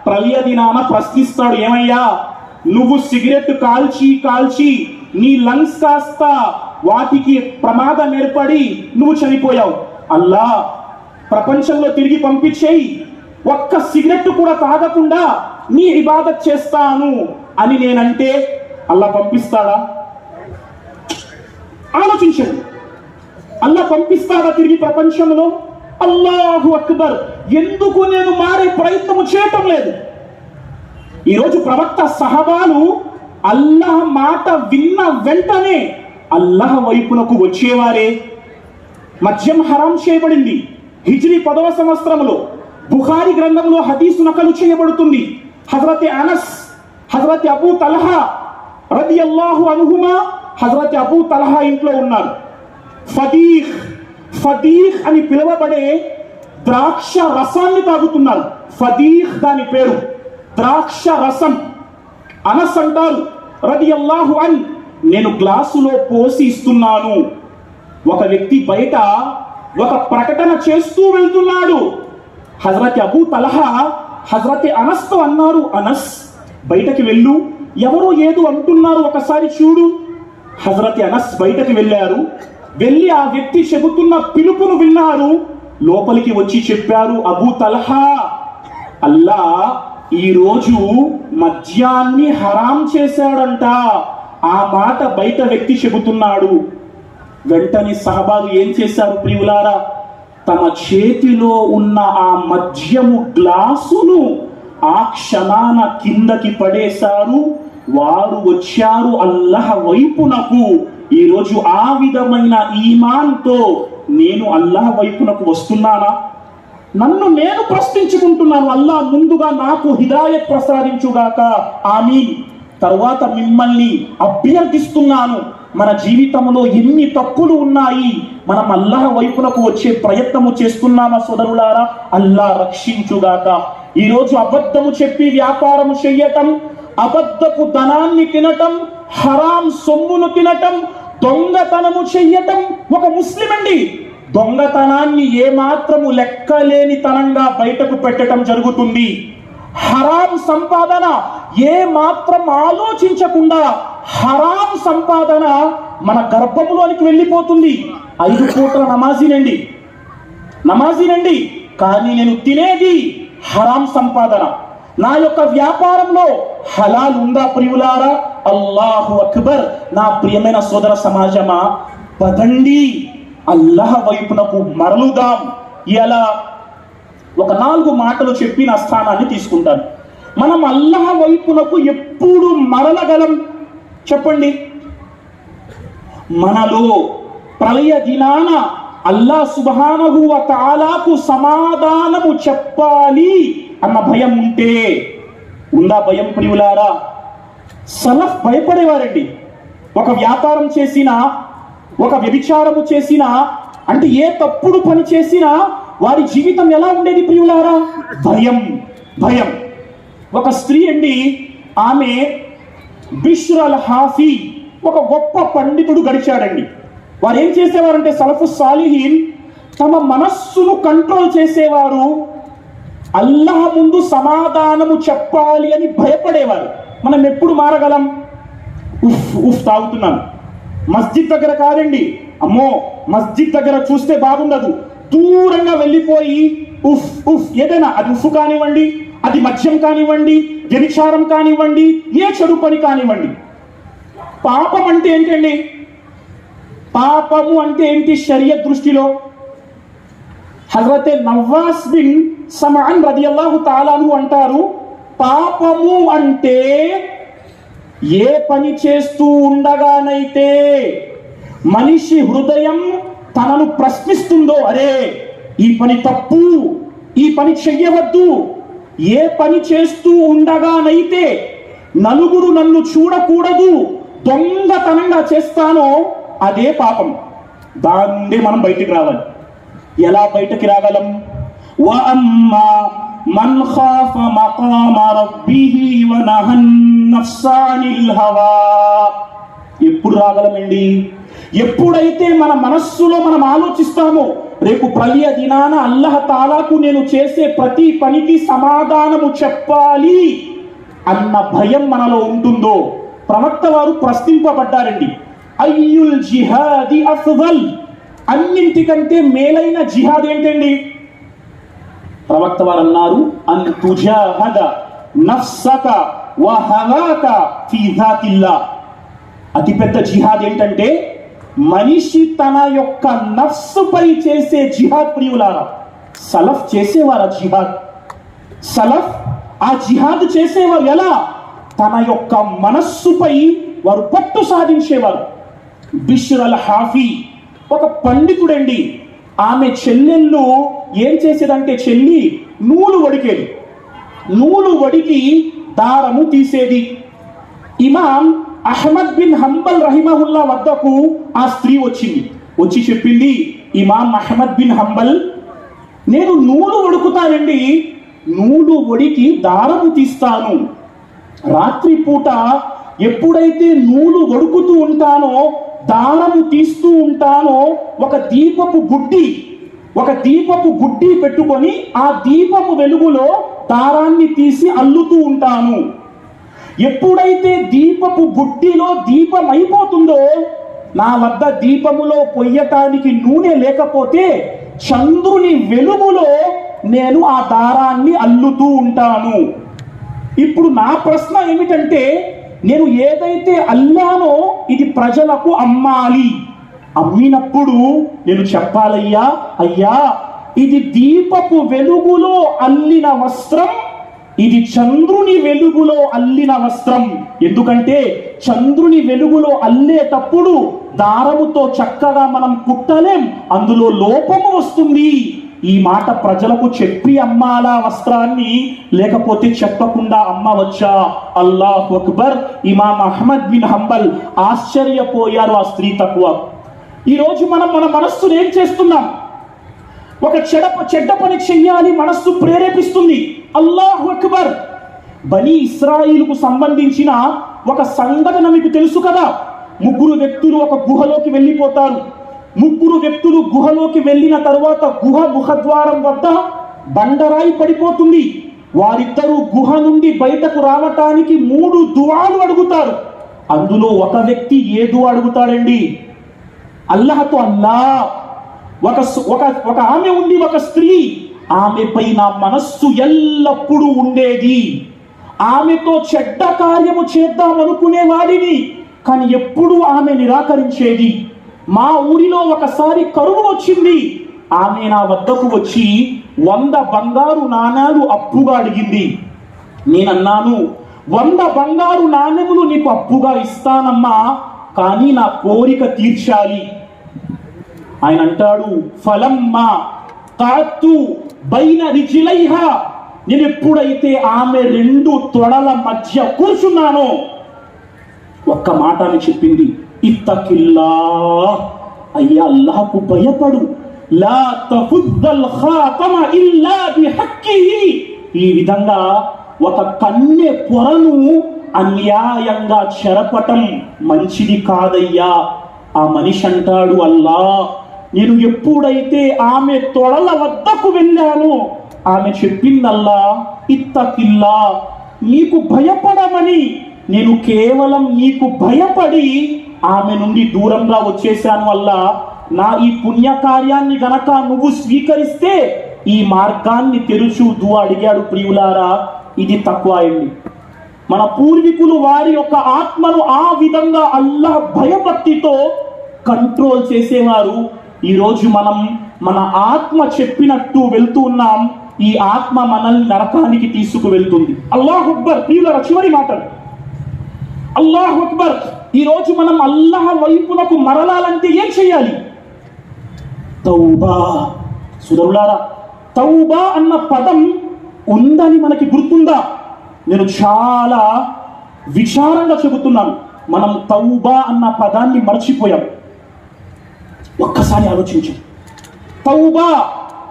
ప్రళయ దినాన ప్రశ్నిస్తాడు, ఏమయ్యా నువ్వు సిగరెట్ కాల్చి కాల్చి నీ లంగ్స్ కాస్త వాటికి ప్రమాదం ఏర్పడి నువ్వు చనిపోయావు. అల్లా ప్రపంచంలో తిరిగి పంపించేయి, ఒక్క సిగరెట్ కూడా తాగకుండా నీ ఇబాదత్ చేస్తాను అని నేనంటే అల్లా పంపిస్తాడా? ఆలోచించండి. అల్లా పంపిస్తాడా తిరిగి ప్రపంచంలో? అల్లాహు అక్బర్. ఎందుకు నేను మారే ప్రయత్నం చేయటం లేదు? ఈరోజు ప్రవక్త సహబాలు అల్లాహ్ మాట విన్న వెంటనే అల్లాహ్ వైపునకు వచ్చేవారే. మద్యం హరాం చేయబడింది. హిజ్రీ 10వ సంవత్సరంలో బుఖారీ గ్రంథంలో హదీసు నకలు చేయబడుతుంది. హజరత్ అనస్, హజరత్ అబూ తల్హా రదియల్లాహు అన్హుమా, హజరత్ అబూ తల్హా ఇంట్లో ఉన్నారు. ఫదీహ్ అని పిలువబడే ద్రాక్ష రసాన్ని తాగుతున్నారు. ఫదీహ్ దాని పేరు, ద్రాక్ష రసం. అనస్ అంటారు రదియల్లాహు అన్, నేను గ్లాసులో పోసి ఇస్తున్నాను. ఒక వ్యక్తి బయట ఒక ప్రకటన చేస్తూ వెళ్తున్నాడు. హజరత్ అబూ తల్హా హజరత్ అనస్తో అన్నారు, అనస్ బయటకి వెళ్ళు, ఎవరో ఏదో అంటున్నారు, ఒకసారి చూడు. హజరత్ అనస్ బయటకి వెళ్ళారు. వెళ్ళి ఆ వ్యక్తి చెబుతున్న పిలుపును విన్నారు. లోపలికి వచ్చి చెప్పారు, అబూ తల్హా, అల్లా ఈరోజు మద్యాన్ని హరాం చేశాడంట. ఆ మాట బయట వ్యక్తి చెబుతున్నాడు. వెంటనే సహబాలు ఏం చేశారు ప్రియులారా? తమ చేతిలో ఉన్న ఆ మద్యము గ్లాసును ఆ క్షణాన కిందకి పడేశారు. వారు వచ్చారు అల్లాహ్ వైపునకు. ఈరోజు ఆ విధమైన ఈమాన్తో నేను అల్లాహ్ వైపునకు వస్తున్నానా? నన్ను నేను ప్రశ్నించుకుంటున్నాను. అల్లాహ్ ముందుగా నాకు హిదాయత్ ప్రసాదించుగాక, ఆమీన్. తర్వాత మిమ్మల్ని అభ్యర్థిస్తున్నాను, మన జీవితంలో ఎన్ని తప్పులు ఉన్నాయి, మనం అల్లాహ్ వైపునకు వచ్చే ప్రయత్నము చేస్తున్నామా సోదరులారా? అల్లాహ్ రక్షించుగాక. ఈరోజు అబద్ధము చెప్పి వ్యాపారము చెయ్యటం, అబద్ధపు ధనాన్ని తినటం, హరాం సొమ్మును తినటం, దొంగతనము చెయ్యటం ఒక ముస్లిం అండి. దొంగతనాన్ని ఏమాత్రము లెక్కలేని తనంగా బయటకు పెట్టడం జరుగుతుంది. హరాం సంపాదన ఏ మాత్రం ఆలోచించకుండా హరాం సంపాదన మన గర్భంలోనికి వెళ్ళిపోతుంది. 5 పూటల నమాజీనండి, కానీ నేను తినేది హరాం సంపాదన. నా యొక్క వ్యాపారంలో హలాల్ ఉందా ప్రియులారా? అల్లాహు అక్బర్. నా ప్రియమైన సోదర సమాజమా, పదండి అల్లాహ్ వైపునకు మరలుదాం. ఇలా ఒక 4 మాటలు చెప్పి నా స్థానాన్ని తీసుకుంటాను. మనం అల్లాహ్ వైపునకు ఎప్పుడు మరలగలం చెప్పండి? మనలో ప్రళయ దినాన అల్లాహ్ సుబ్హానహు వ తఆలాకు సమాధానము చెప్పాలి అన్న భయం ఉందా భయం ప్రియులారా? సలఫ్ భయపడేవారండి. ఒక వ్యాపారం చేసినా, ఒక వ్యభిచారము చేసినా, అంటే ఏ తప్పుడు పని చేసినా వారి జీవితం ఎలా ఉండేది ప్రియులారా? భయం. ఒక స్త్రీ అండి, ఆమె బిష్ర్ అల్ హాఫీ, ఒక గొప్ప పండితుడు గడిచాడండి. వారు ఏం చేసేవారంటే సలఫు సాలిహీన్ తమ మనస్సును కంట్రోల్ చేసేవారు. అల్లాహ్ ముందు సమాధానము చెప్పాలి అని భయపడేవారు. మనం ఎప్పుడు మారగలం? ఉఫ్ తాగుతున్నాను, మస్జిద్ దగ్గర కాదండి, అమ్మో మస్జిద్ దగ్గర చూస్తే బాగుండదు, దూరంగా వెళ్ళిపోయి ఉఫ్ ఏదైనా, అది ఉఫ్ కానివ్వండి, అది మద్యం కానివ్వండి, వ్యభిచారం కానివ్వండి, ఏ చెడు పని కానివ్వండి. పాపం అంటే ఏంటండి? పాపము అంటే ఏంటి షరియత్ దృష్టిలో? హజరతే నవాస్ బిన్ సమాన్ రదియల్లాహు తాలా అన్హు అంటారు, పాపము అంటే ఏ పని చేస్తూ ఉండగానైతే మనిషి హృదయం తనను ప్రశ్నిస్తుందో, అరే ఈ పని తప్పు, ఈ పని చెయ్యవద్దు, ఏ పని చేస్తూ ఉండగానైతే నలుగురు నన్ను చూడకూడదు, దొంగతనంగా చేస్తానో అదే పాపం. దాని నుండి మనం బయటికి రావాలి. ఎలా బయటికి రాగలం? వఅమ్మా మన్ ఖాఫ మకామ రబ్బిహి వనహన్ నఫ్స అనిల్ హవా. ఎప్పుడు రాగలమండి? ఎప్పుడైతే మన మనస్సులో మనం ఆలోచిస్తామో రేపు ప్రళయ దినాన అల్లాహ్ తాలాకు నేను చేసే ప్రతి పనికి సమాధానము చెప్పాలి అన్న భయం మనలో ఉంటుందో, ప్రవక్త వారు ప్రశ్నింపబడ్డారండి, అయ్యుల్ జిహాది అఫ్దల్, అన్నింటికంటే మేలైన జిహాద్ ఏంటండి? ప్రవక్త వారు అన్నారు, అన్ తుజాహద నఫ్సక వ హవాక ఫీ జాతిల్లాహ్. అతిపెద్ద జిహాద్ ఏంటంటే మనిషి తన యొక్క నఫ్సుపై చేసే జిహాద్ ప్రియులారా. సలఫ్ చేసేవారు ఆ జిహాద్. సలఫ్ ఆ జిహాద్ చేసేవారు ఎలా? తన యొక్క మనస్సుపై వారు పట్టు సాధించేవారు. బిష్ర్ అల్ హాఫీ ఒక పండితుడండి. ఆమె చెల్లెళ్ళు ఏం చేసేదంటే, చెల్లి నూలు వడికేది, నూలు వడికి దారము తీసేది. ఇమాం అహ్మద్ బిన్ హంబల్ రహిమహుల్లా వద్దకు ఆ స్త్రీ వచ్చి చెప్పింది, ఇమాం అహ్మద్ బిన్ హంబల్, నేను నూలు వడుకుతానండి, నూలు వడికి దారము తీస్తాను. రాత్రి పూట ఎప్పుడైతే నూలు వడుకుతూ ఉంటానో, దారము తీస్తూ ఉంటానో, ఒక దీపపు గుడ్డి పెట్టుకొని ఆ దీపపు వెలుగులో దారాన్ని తీసి అల్లుతూ ఉంటాను. ఎప్పుడైతే దీపపు బుడ్డిలో దీపం అయిపోతుందో, నా వద్ద దీపములో పొయ్యటానికి నూనె లేకపోతే చంద్రుని వెలుగులో నేను ఆ దారాన్ని అల్లుతూ ఉంటాను. ఇప్పుడు నా ప్రశ్న ఏమిటంటే, నేను ఏదైతే అల్లానో ఇది ప్రజలకు అమ్మాలి, అమ్మినప్పుడు నేను చెప్పాలయ్యా, అయ్యా ఇది దీపపు వెలుగులో అల్లిన వస్త్రం, ఇది చంద్రుని వెలుగులో అల్లిన వస్త్రం. ఎందుకంటే చంద్రుని వెలుగులో అల్లేటప్పుడు దారముతో చక్కగా మనం కుట్టలేం, అందులో లోపము వస్తుంది. ఈ మాట ప్రజలకు చెప్పి అమ్మాలా వస్త్రాన్ని, లేకపోతే చెప్పకుండా అమ్మవచ్చా? అల్లాహు అక్బర్. ఇమాం అహ్మద్ బిన్ హంబల్ ఆశ్చర్యపోయారు ఆ స్త్రీ తక్కువ. ఈరోజు మనం మన మనస్సును ఏం చేస్తున్నాం? ఒక చెడ్డ పని చెయ్యాలి మనస్సు ప్రేరేపిస్తుంది. అల్లాహు అక్బర్. బనీ ఇస్రాయిలుకు సంబంధించిన ఒక సంఘటన మీకు తెలుసు కదా. 3 వ్యక్తులు ఒక గుహలోకి వెళ్ళిపోతారు. 3 వ్యక్తులు గుహలోకి వెళ్ళిన తరువాత గుహ ముఖద్వారం వద్ద బండరాయి పడిపోతుంది. వారిద్దరూ గుహ నుండి బయటకు రావటానికి 3 దుఆలు అడుగుతారు. అందులో ఒక వ్యక్తి ఏ దుఆ అడుగుతాడండి? అల్లాహతో, అల్లా ఒక ఆమె ఉంది, ఒక స్త్రీ, ఆమెపై నా మనస్సు ఎల్లప్పుడూ ఉండేది. ఆమెతో చెడ్డ కార్యము చేద్దామనుకునే వాడిని, కానీ ఎప్పుడు ఆమె నిరాకరించేది. మా ఊరిలో ఒకసారి కరువు వచ్చింది. ఆమె నా వద్దకు వచ్చి 100 బంగారు నాణాలు అప్పుగా అడిగింది. నేనన్నాను, 100 బంగారు నాణెములు నీకు అప్పుగా ఇస్తానమ్మా, కానీ నా కోరిక తీర్చాలి. ఆయన అంటాడు, ఫలమ్మా కాతు బైన రిజిలైహా, నేను ఎప్పుడైతే ఆమె 2 తొడల మధ్య కూర్చున్నానో ఒక్క మాట అని చెప్పింది, ఇత్తకిల్లా, అయ్యా అల్లాహకు భయపడు, లా తఫుద్దల్ ఖాతమ ఇల్లా బిహక్కిహి. ఈ విధంగా ఒక కన్నె పొరను అన్యాయంగా చెరపటం మంచిది కాదయ్యా. ఆ మనిషి అంటాడు, అల్లా నేను ఎప్పుడైతే ఆమె తొడల వద్దకు వెళ్ళానో ఆమె చెప్పిందల్లా, ఇత్తకిల్లా, నీకు భయపడమని. నేను కేవలం నీకు భయపడి ఆమె నుండి దూరంగా వచ్చేసాను. వల్ల నా ఈ పుణ్యకార్యాన్ని గనక నువ్వు స్వీకరిస్తే ఈ మార్గాన్ని తెరుచు దుఆ అడిగాడు. ప్రియులారా, ఇది తక్కువ అయింది. మన పూర్వీకులు వారి యొక్క ఆత్మను ఆ విధంగా అల్లాహ్ భయభక్తితో కంట్రోల్ చేసేవారు. ఈరోజు మనం మన ఆత్మ చెప్పినట్టు వెళ్తూ ఉన్నాం. ఈ ఆత్మ మనల్ని నరకానికి తీసుకువెళ్తుంది. అల్లాహు అక్బర్. ప్రియులారా, చివరి మాటలు. అల్లాహు అక్బర్. ఈరోజు మనం అల్లాహ్ వైపునకు మరలాలంటే ఏం చేయాలి? తౌబా. సోదరులారా, తౌబా అన్న పదం ఉందని మనకి గుర్తుందా? నేను చాలా విచారంగా చెబుతున్నాను. మనం తౌబా అన్న పదాన్ని మర్చిపోయాం. ఒక్కసారి ఆలోచించు. తౌబా,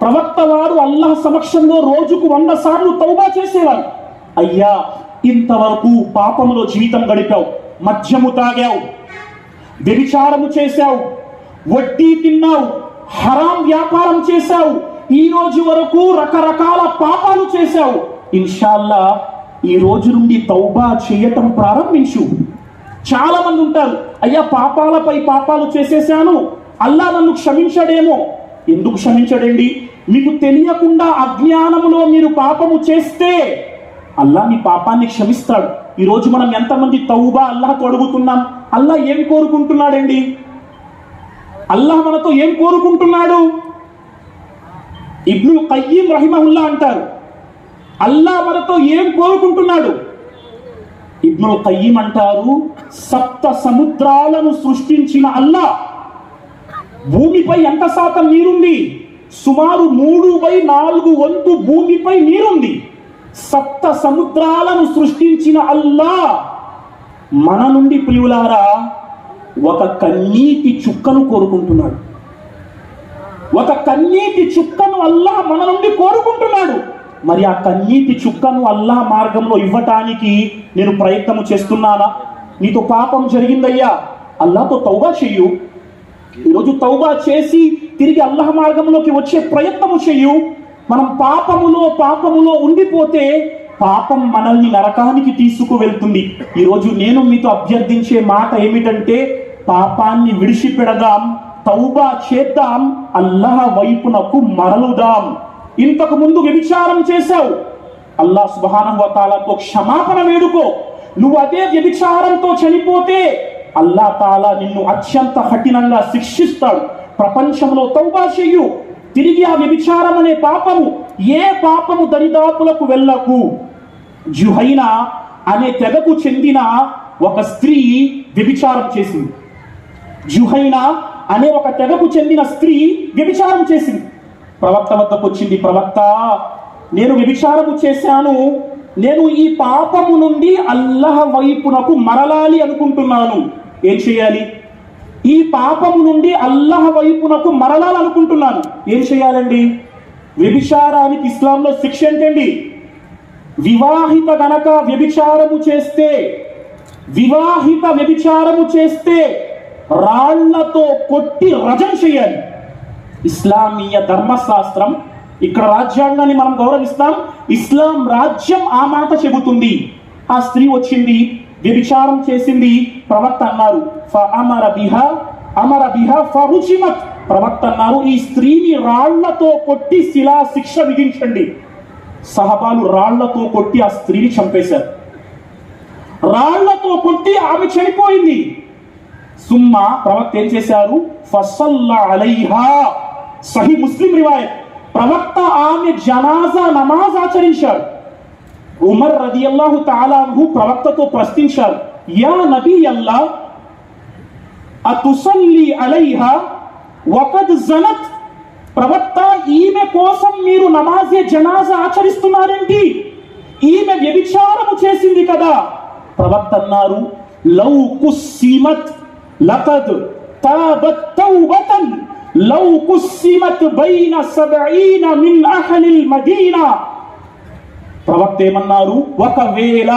ప్రవక్త వారు అల్లాహ్ సమక్షంలో రోజుకు 100 సార్లు తౌబా చేసేవారు. అయ్యా, ఇంతవరకు పాపములో జీవితం గడిపావు, మద్యము తాగావు, వ్యభిచారము చేశావు, వడ్డీ తిన్నావు, హరాం వ్యాపారం చేశావు, ఈ రోజు వరకు రకరకాల పాపాలు చేశావు. ఇన్షాల్లా ఈ రోజు నుండి తౌబా చేయటం ప్రారంభించు. చాలా మంది ఉంటారు, అయ్యా పాపాలపై పాపాలు చేసేశాను, అల్లా నన్ను క్షమించడేమో. ఎందుకు క్షమించడండి? మీకు తెలియకుండా అజ్ఞానములో మీరు పాపము చేస్తే అల్లా మీ పాపాన్ని క్షమిస్తాడు. ఈరోజు మనం ఎంతమంది తౌబా అల్లాహ్తో అడుగుతున్నాం? అల్లాహ్ ఏం కోరుకుంటున్నాడండి? అల్లాహ్ మనతో ఏం కోరుకుంటున్నాడు? ఇబ్నుల్ ఖయ్యిమ్ రహిమహుల్లా అంటారు, అల్లాహ్ మనతో ఏం కోరుకుంటున్నాడు? ఇబ్నుల్ ఖయ్యిమ్ అంటారు, 7 సముద్రాలను సృష్టించిన అల్లాహ్, భూమిపై ఎంత శాతం నీరుంది? సుమారు 3/4 వంతు భూమిపై నీరుంది. 7 సముద్రాలను సృష్టించిన అల్లాహ్ మన నుండి, ప్రియులారా, ఒక కన్నీటి చుక్కను కోరుకుంటున్నాడు. ఒక కన్నీటి చుక్కను అల్లాహ్ మన నుండి కోరుకుంటున్నాడు. మరి ఆ కన్నీటి చుక్కను అల్లాహ్ మార్గంలో ఇవ్వటానికి నేను ప్రయత్నం చేస్తున్నానా? నీతో పాపం జరిగిందయ్యా, అల్లాహ్తో తౌబా చెయ్యు. ఈరోజు తౌబా చేసి తిరిగి అల్లాహ్ మార్గంలోకి వచ్చే ప్రయత్నము చెయ్యు. మనం పాపములో ఉండిపోతే పాపం మనల్ని నరకానికి తీసుకువెళ్తుంది. ఈరోజు నేను మీతో అభ్యర్థించే మాట ఏమిటంటే, పాపాన్ని విడిచిపెడదాం, తౌబా చేద్దాం, అల్లాహ్ వైపునకు మరలుదాం. ఇంతకు ముందు వ్యభిచారం చేశావు, అల్లాహ్ సుబ్హానహు వ తఆలాతో క్షమాపణ వేడుకో. నువ్వు అదే వ్యభిచారంతో చనిపోతే అల్లా తాలా నిన్ను అత్యంత కఠినంగా శిక్షిస్తాడు. ప్రపంచంలో తౌబా చెయ్యు, తిరిగి ఆ వ్యభిచారం అనే పాపము, ఏ పాపము దరిదాపులకు వెళ్ళకు. జుహైనా అనే తెగకు చెందిన ఒక స్త్రీ వ్యభిచారం చేసింది. జుహైనా అనే ఒక తెగకు చెందిన స్త్రీ వ్యభిచారం చేసింది. ప్రవక్త వద్దకు వచ్చింది, ప్రవక్త, నేను వ్యభిచారము చేశాను, నేను ఈ పాపము నుండి అల్లాహ్ వైపునకు మరలాలి అనుకుంటున్నాను, ఏం చేయాలి? ఈ పాపము నుండి అల్లాహ్ వైపునకు మరలాలనుకుంటున్నాను, ఏం చేయాలండి? వ్యభిచారానికి ఇస్లాంలో శిక్ష ఏంటండి? వివాహిత గనక వ్యభిచారము చేస్తే రాళ్లతో కొట్టి రజం చేయాలి. ఇస్లామీయ ధర్మశాస్త్రం, ఇక్కడ రాజ్యాంగాన్ని మనం గౌరవిస్తాం, ఇస్లాం రాజ్యం ఆ మాట చెబుతుంది. ఆ స్త్రీ వచ్చింది, వ్యభిచారం చేసింది. ప్రవక్త అన్నారు అమర బిహా ఫరుజిమత్. ప్రవక్త అన్నారు, ఈ స్త్రీని రాళ్లతో కొట్టి శిలా శిక్ష విధించండి. సహబాలు రాళ్లతో కొట్టి ఆ స్త్రీని చంపేశారు. రాళ్లతో కొట్టి ఆమె చనిపోయింది. సుమ్మా ప్రవక్త ఏం చేశారు? ఫసల్లా అలైహా, సహీ ముస్లిం రివాయత్. ప్రవక్త ఆమె జనాజా నమాజ్ ఆచరించారు. ఉమర్ రదియల్లాహు తఆలా అన్హు ప్రవక్తతో ప్రశ్నించారు, యా నబీ అల్లాహ్, అతుసల్లి అలైహా వకద్ జనత్. ప్రవక్త, ఈమె కోసం మీరు నమాజే జనాజా ఆచరిస్తున్నారేంటి? ఈమె వ్యభిచారము చేసింది కదా. ప్రవక్త అన్నారు, లౌ కుస్సిమత్ లకద్ తాబత్ తౌబతన్ లౌ కుస్సిమత్ బైన 70 మిన్ అహ్లిల్ మదీనా. ప్రవక్త ఏమన్నారు? ఒకవేళ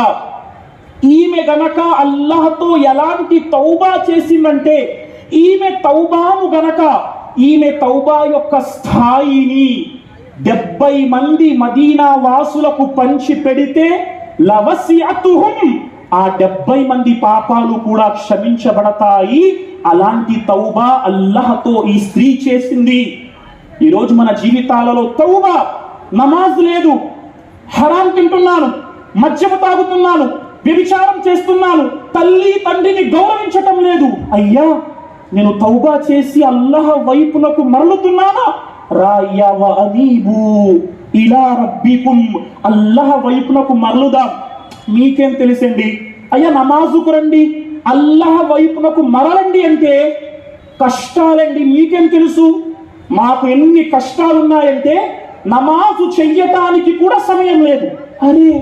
ఈమె గనక అల్లాహ్తో ఎలాంటి తౌబా చేసిందంటే, ఈమె తౌబా యొక్క స్థాయిని 70 మంది మదీనా వాసులకు పంచి పెడితే లవసిఅతుహుం, ఆ 70 మంది పాపాలు కూడా క్షమించబడతాయి. అలాంటి తౌబా అల్లాహ్తో ఈ స్త్రీ చేసింది. ఈరోజు మన జీవితాలలో తౌబా, నమాజ్ లేదు, హరాం తింటున్నాను, మద్యము తాగుతున్నాను, వ్యభిచారం చేస్తున్నాను, తల్లి తండ్రిని గౌరవించటం లేదు, అయ్యా నేను తౌబా చేసి అల్లాహ్ వైపునకు మరలుతున్నానా? రాయ్యా వ అనీబు ఇలా రబ్బికుం, అల్లాహ్ వైపునకు మరలుదాం. మీకేం తెలుసండి? అయ్యా నమాజుకు రండి, అల్లాహ్ వైపునకు మరలండి అంటే కష్టాలండి. మీకేం తెలుసు? మాకు ఎన్ని కష్టాలున్నాయంటే నమాజు చెయ్యటానికి కూడా సమయం లేదు. అరే,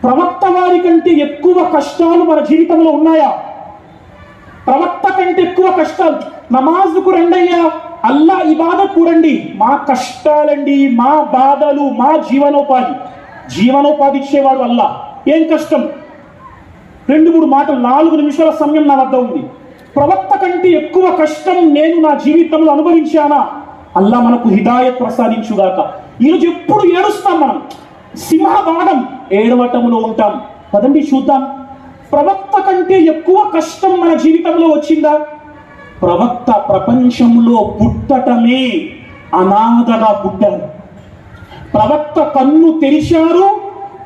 ప్రవక్త వారి కంటే ఎక్కువ కష్టాలు మన జీవితంలో ఉన్నాయా? ప్రవక్త కంటే ఎక్కువ కష్టాలు. నమాజుకు రండయ్యా, అల్లా ఇబాదత్ రండి. మా కష్టాలండి, మా బాధలు, మా జీవనోపాధి ఇచ్చేవాడు అల్లా. ఏం కష్టం? 2-3 మాటలు, 4 నిమిషాల సమయం నా వద్ద ఉంది. ప్రవక్త కంటే ఎక్కువ కష్టం నేను నా జీవితంలో అనుభవించానా? అల్లా మనకు హిదాయత్ ప్రసాదించుగాక. ఈరోజు ఎప్పుడు ఏడుస్తాం మనం, సింహభాగం ఏడవటంలో ఉంటాం. పదండి చూద్దాం, ప్రవక్త కంటే ఎక్కువ కష్టం మన జీవితంలో వచ్చిందా? ప్రవక్త ప్రపంచంలో పుట్టటమే అనాథగా పుట్టారు. ప్రవక్త కన్ను తెరిచారు,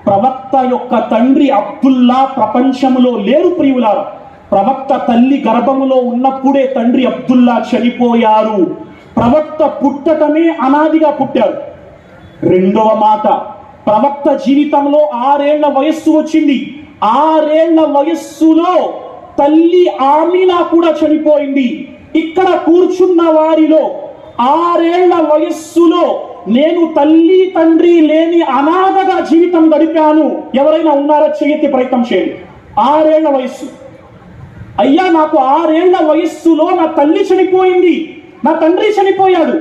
ప్రవక్త యొక్క తండ్రి అబ్దుల్లా ప్రపంచంలో లేరు ప్రియులారా. ప్రవక్త తల్లి గర్భములో ఉన్నప్పుడే తండ్రి అబ్దుల్లా చనిపోయారు. ప్రవక్త పుట్టటమే అనాదిగా పుట్టారు. రెండవ మాట, ప్రవక్త జీవితంలో 6 ఏళ్ల వయస్సు వచ్చింది. 6 ఏళ్ల వయస్సులో తల్లి ఆమినా కూడా చనిపోయింది. ఇక్కడ కూర్చున్న వారిలో 6 ఏళ్ల వయస్సులో నేను తల్లి తండ్రి లేని అనాథగా జీవితం గడిపాను ఎవరైనా ఉన్నారా? చేయెత్తి ప్రయత్నం చేయండి. 6 ఏళ్ల వయస్సు. అయ్యా నాకు 6 ఏళ్ల వయస్సులో నా తల్లి చనిపోయింది, నా తండ్రి చనిపోయాడు.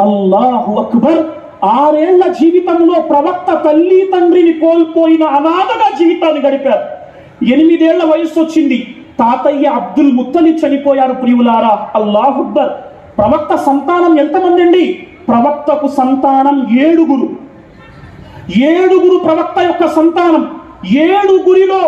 అల్లాహు అక్బర్. 6 ఏళ్ల జీవితంలో ప్రవక్త తల్లి తండ్రిని కోల్పోయిన అనాథగా జీవితాన్ని గడిపారు. 8 ఏళ్ల వయస్సు వచ్చింది, తాతయ్య అబ్దుల్ ముత్తలిబ్ చనిపోయారు ప్రియులారా. అల్లాహు అక్బర్. ప్రవక్త సంతానం ఎంతమంది అండి? ప్రవక్తకు సంతానం 7. 7 ప్రవక్త యొక్క సంతానం. 7లో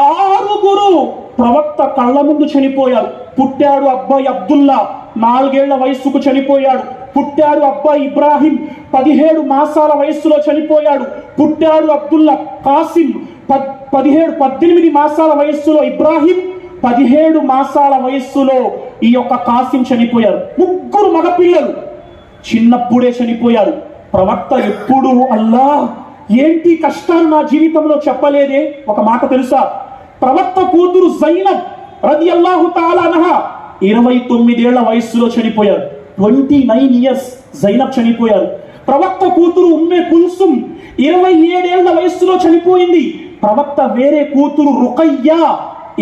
6 ప్రవక్త కళ్ళ ముందు చనిపోయారు. పుట్టాడు అబ్బాయి అబ్దుల్లా, 4 ఏళ్ల వయస్సుకు చనిపోయాడు. పుట్టాడు అబ్బాయి ఇబ్రాహిం, 17 మాసాల వయస్సులో చనిపోయాడు. పుట్టాడు అబ్దుల్లా. కాసిం 18 మాసాల వయస్సులో ఇబ్రాహిం, 17 మాసాల వయస్సులో ఈ యొక్క కాసిం చనిపోయారు. 3 మగపిల్లలు చిన్నప్పుడే చనిపోయారు. ప్రవక్త ఎప్పుడు అల్లా ఏంటి కష్టాన్ని నా జీవితంలో చెప్పలేదే? ఒక మాట తెలుసా? ప్రవక్త కూతురు జైనబ్ రదియల్లాహు తఆలా అన్హా 29 ఏళ్ల వయస్సులో చనిపోయారు. 29 ఇయర్స్ జైనబ్ చనిపోయారు. ప్రవక్త కూతురు ఉమ్మే కుల్సుం 27 ఏళ్ల వయస్సులో చనిపోయింది. ప్రవక్త వేరే కూతురు రుకయ్యా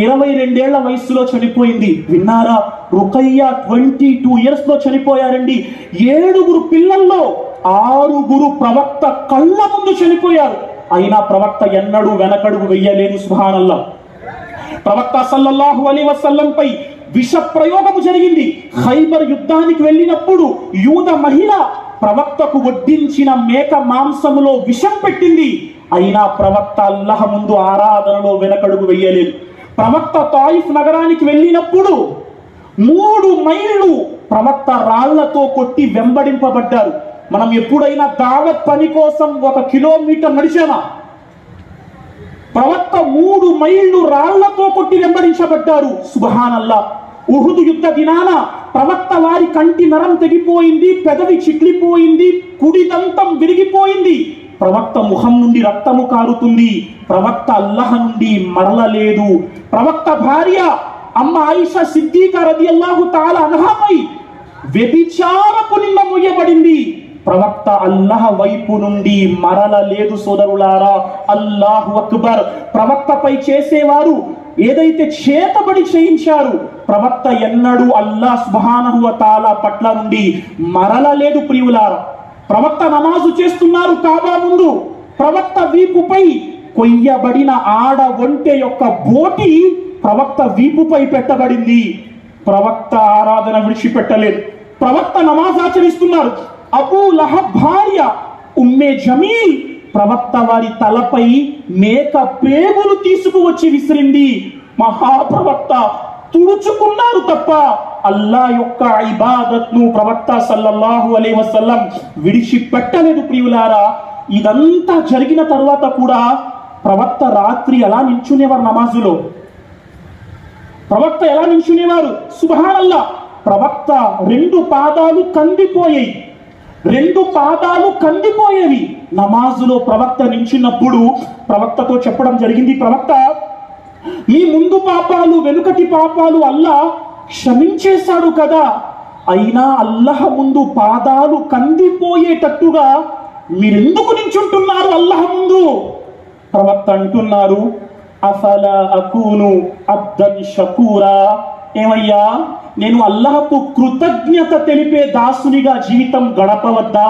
22 ఏళ్ల వయస్సులో చనిపోయింది. విన్నారా? రుకయ్యా 22 ఇయర్స్ లో చనిపోయారండి. 7 పిల్లల్లో 6 ప్రవక్త కళ్ళ ముందు చనిపోయారు. అయినా ప్రవక్త ఎన్నడూ వెనకడుగు వెయ్యలేదు. సుబ్హానల్లాహ్. ప్రవక్త సల్లల్లాహు అలైహి వసల్లం పై విష ప్రయోగము జరిగింది. ఖైబర్ యుద్ధానికి వెళ్ళినప్పుడు యూద మహిళ ప్రవక్తకు వడ్డించిన మేక మాంసములో విషం పెట్టింది. అయినా ప్రవక్త అల్లాహ్ ముందు ఆరాధనలో వెనకడుగు వెయ్యలేదు. ప్రవక్త తాయిఫ్ నగరానికి వెళ్ళినప్పుడు 3 మైళ్ళు ప్రవక్త రాళ్లతో కొట్టి వెంబడింపబడ్డారు. మనం ఎప్పుడైనా దావత్ పని కోసం 1 కిలోమీటర్ నడిచామా? ప్రవక్త 3 మైళ్ళు రాళ్లతో కొట్టి వెంబడించబడ్డారు. సుబ్హానల్లాహ్. ఉహుదు యుద్ధ దినాన ప్రవక్త వారి కంటి నరం తెగిపోయింది, పెదవి చిట్లిపోయింది, కుడి దంతం విరిగిపోయింది. ప్రవక్త ముఖం నుండి రక్తము కారుతుంది. ప్రవక్త అల్లాహ్ నుండి మరలలేదు. ప్రవక్త భార్య అమ్మ ఆయిషా సిద్దికా రదియల్లాహు తఆలా అన్హాపై వ్యభిచారపు నింద మోయబడింది. ప్రవక్త అల్లాహ్ వైపు నుండి మరలలేదు. సోదరులారా, అల్లాహు అక్బర్. ప్రవక్తపై చేసేవారు ఏదైతే చేతబడి చేయించారు, ప్రవక్త ఎన్నడూ అల్లాహ్ సుబ్హానహు వ తఆలా పట్ల నుండి మరలలేదు. ప్రియులారా, ప్రవక్త నమాజు చేస్తున్నారు కాబా ముందు. ప్రవక్త వీపుపై కొయ్యబడిన ఆడ ఒంటె యొక్క బోటి ప్రవక్త వీపుపై పెట్టబడింది. ప్రవక్త ఆరాధన విడిచిపెట్టలేదు. ప్రవక్త నమాజ్ ఆచరిస్తున్నారు. అబూ లహబ్ భార్య ఉమ్మే జమీల్ ప్రవక్త వారి తలపై మేక పేగులు తీసుకువచ్చి విసిరింది. మహాప్రవక్త తుడుచుకున్నారు తప్ప అల్లా యొక్క ఇబాదత్ను ప్రవక్త సల్లల్లాహు అలైహి వసల్లం విడిచిపెట్టలేదు. ప్రియులారా, ఇదంతా జరిగిన తరువాత కూడా ప్రవక్త రాత్రి ఎలా నిల్చునేవారు? నమాజులో ప్రవక్త ఎలా నిల్చునేవారు? సుబ్హానల్లాహ్. ప్రవక్త 2 పాదాలు కందిపోయాయి. 2 పాదాలు కందిపోయేవి. నమాజులో ప్రవక్త నిల్చున్నప్పుడు ప్రవక్తతో చెప్పడం జరిగింది, ప్రవక్త మీ ముందు పాపాలు వెనుకటి పాపాలు అల్లాహ్ క్షమించేశాడు కదా, అయినా అల్లాహ్ ముందు పాదాలు కందిపోయేటట్టుగా మీరెందుకు నిల్చుంటున్నారు అల్లాహ్ ముందు? ప్రవక్త అంటున్నారు, అఫలా అకూను అబ్దన్ షకూరా. ఏమయ్యా, నేను అల్లాహ్కు కృతజ్ఞత తెలిపే దాసునిగా జీవితం గడపవద్దా?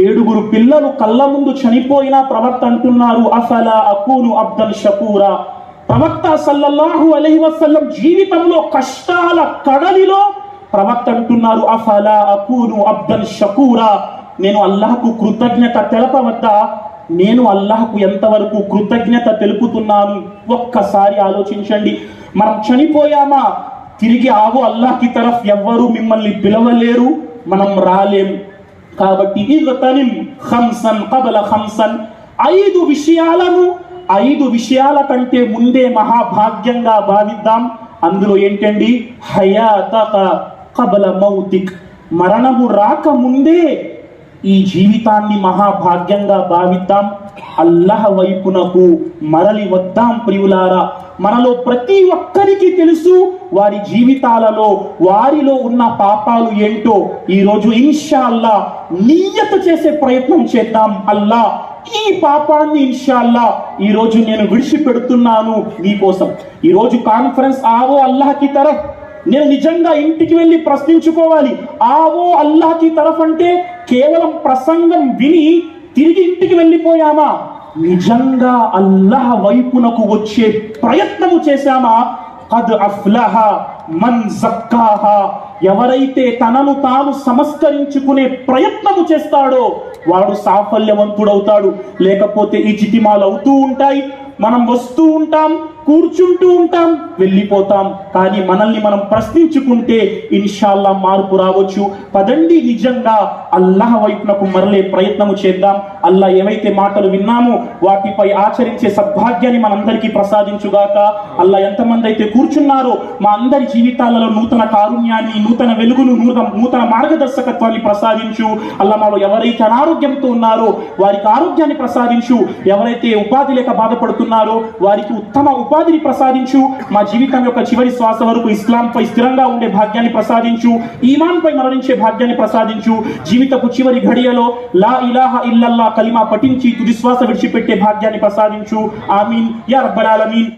7 పిల్లలు కళ్ళ ముందు చనిపోయినా ప్రవక్త అంటున్నారు, అఫలా అకూను అబ్దన్ షకూరా. ప్రవక్త సల్లల్లాహు అలైహి వసల్లం జీవితంలో కష్టాల కడలిలో ప్రవక్త అంటున్నారు, అఫలా అకూను అబ్దన్ షకూరా. నేను అల్లాహ్కు కృతజ్ఞత తెలపవద్దా? నేను అల్లాహ్కు ఎంతవరకు కృతజ్ఞత తెలుపుతున్నాను ఒక్కసారి ఆలోచించండి. మనం చనిపోయామా, తిరిగి ఆవో అల్లాహ్ కి తరఫ్ ఎవ్వరు మిమ్మల్ని పిలవలేరు, మనం రాలేము. కాబట్టి ఇగ్తనిమ్ ఖమ్సన్ కబల ఖమ్సన్, 5 విషయాలను 5 విషయాల కంటే ముందే మహాభాగ్యంగా భావిద్దాం. అందులో ఏంటండి? హయాతక కబల మౌతిక్, మరణము రాకముందే ఈ జీవితాన్ని మహాభాగ్యంగా భావిద్దాం. అల్లాహ్ వైపునకు మరలి వద్దాం. ప్రియులారా, మనలో ప్రతి ఒక్కరికి తెలుసు వారి జీవితాలలో వారిలో ఉన్న పాపాలు ఏంటో. ఈరోజు ఇన్షాల్లా నియ్యత చేసే ప్రయత్నం చేద్దాం. అల్లా, ఈ పాపాన్ని ఇన్షాల్లా ఈరోజు నేను విడిచిపెడుతున్నాను నీకోసం. ఈరోజు కాన్ఫరెన్స్ ఆవో అల్లాహ్ కి తరఫ్, నేను నిజంగా ఇంటికి వెళ్ళి ప్రశ్నించుకోవాలి. ఆవో అల్లాహ్ కి తరఫ్ అంటే కేవలం ప్రసంగం విని తిరిగి ఇంటికి వెళ్ళిపోయామా? నిజంగా అల్లాహ్ వైపునకు వచ్చే ప్రయత్నము చేశామా? ఖద్ అఫ్లహ మన్ జక్కాహా, ఎవరైతే తనను తాను సంస్కరించుకునే ప్రయత్నము చేస్తాడో వాడు సాఫల్యవంతుడవుతాడు. లేకపోతే ఈ జితిమాలు అవుతూ ఉంటాయి, మనం వస్తూ ఉంటాం, కూర్చుంటూ ఉంటాం, వెళ్ళిపోతాం. కానీ మనల్ని మనం ప్రశ్నించుకుంటే ఇన్షాల్లా మార్పు రావచ్చు. పదండి నిజంగా అల్లాహ్ వైపునకు మరలే ప్రయత్నము చేద్దాం. అల్లాహ్ ఏవైతే మాటలు విన్నామో వాటిపై ఆచరించే సద్భాగ్యాన్ని మనందరికీ ప్రసాదించుగాక. అల్లాహ్ ఎంతమంది అయితే కూర్చున్నారో మా అందరి జీవితాలలో నూతన కారుణ్యాన్ని, నూతన వెలుగును, నూతన మార్గదర్శకత్వాన్ని ప్రసాదించు. అల్లాహ్ మాలో ఎవరైతే అనారోగ్యంతో ఉన్నారో వారికి ఆరోగ్యాన్ని ప్రసాదించు. ఎవరైతే ఉపాధి లేక బాధపడుతున్నారో వారికి ఉత్తమ ఉపాధిని ప్రసాదించు. మా జీవితం యొక్క చివరి శ్వాస వరకు ఇస్లాంపై స్థిరంగా ఉండే భాగ్యాన్ని ప్రసాదించు. ఈమాన్ పై మరణించే భాగ్యాన్ని ప్రసాదించు. జీవితపు చివరి ఘడియలో లా ఇలాహా ఇల్లల్లా కలిమా పఠించి తుది శ్వాస విడిచిపెట్టే భాగ్యాన్ని ప్రసాదించు. ఆమీన్ యా రబ్బల్ ఆలమీన్.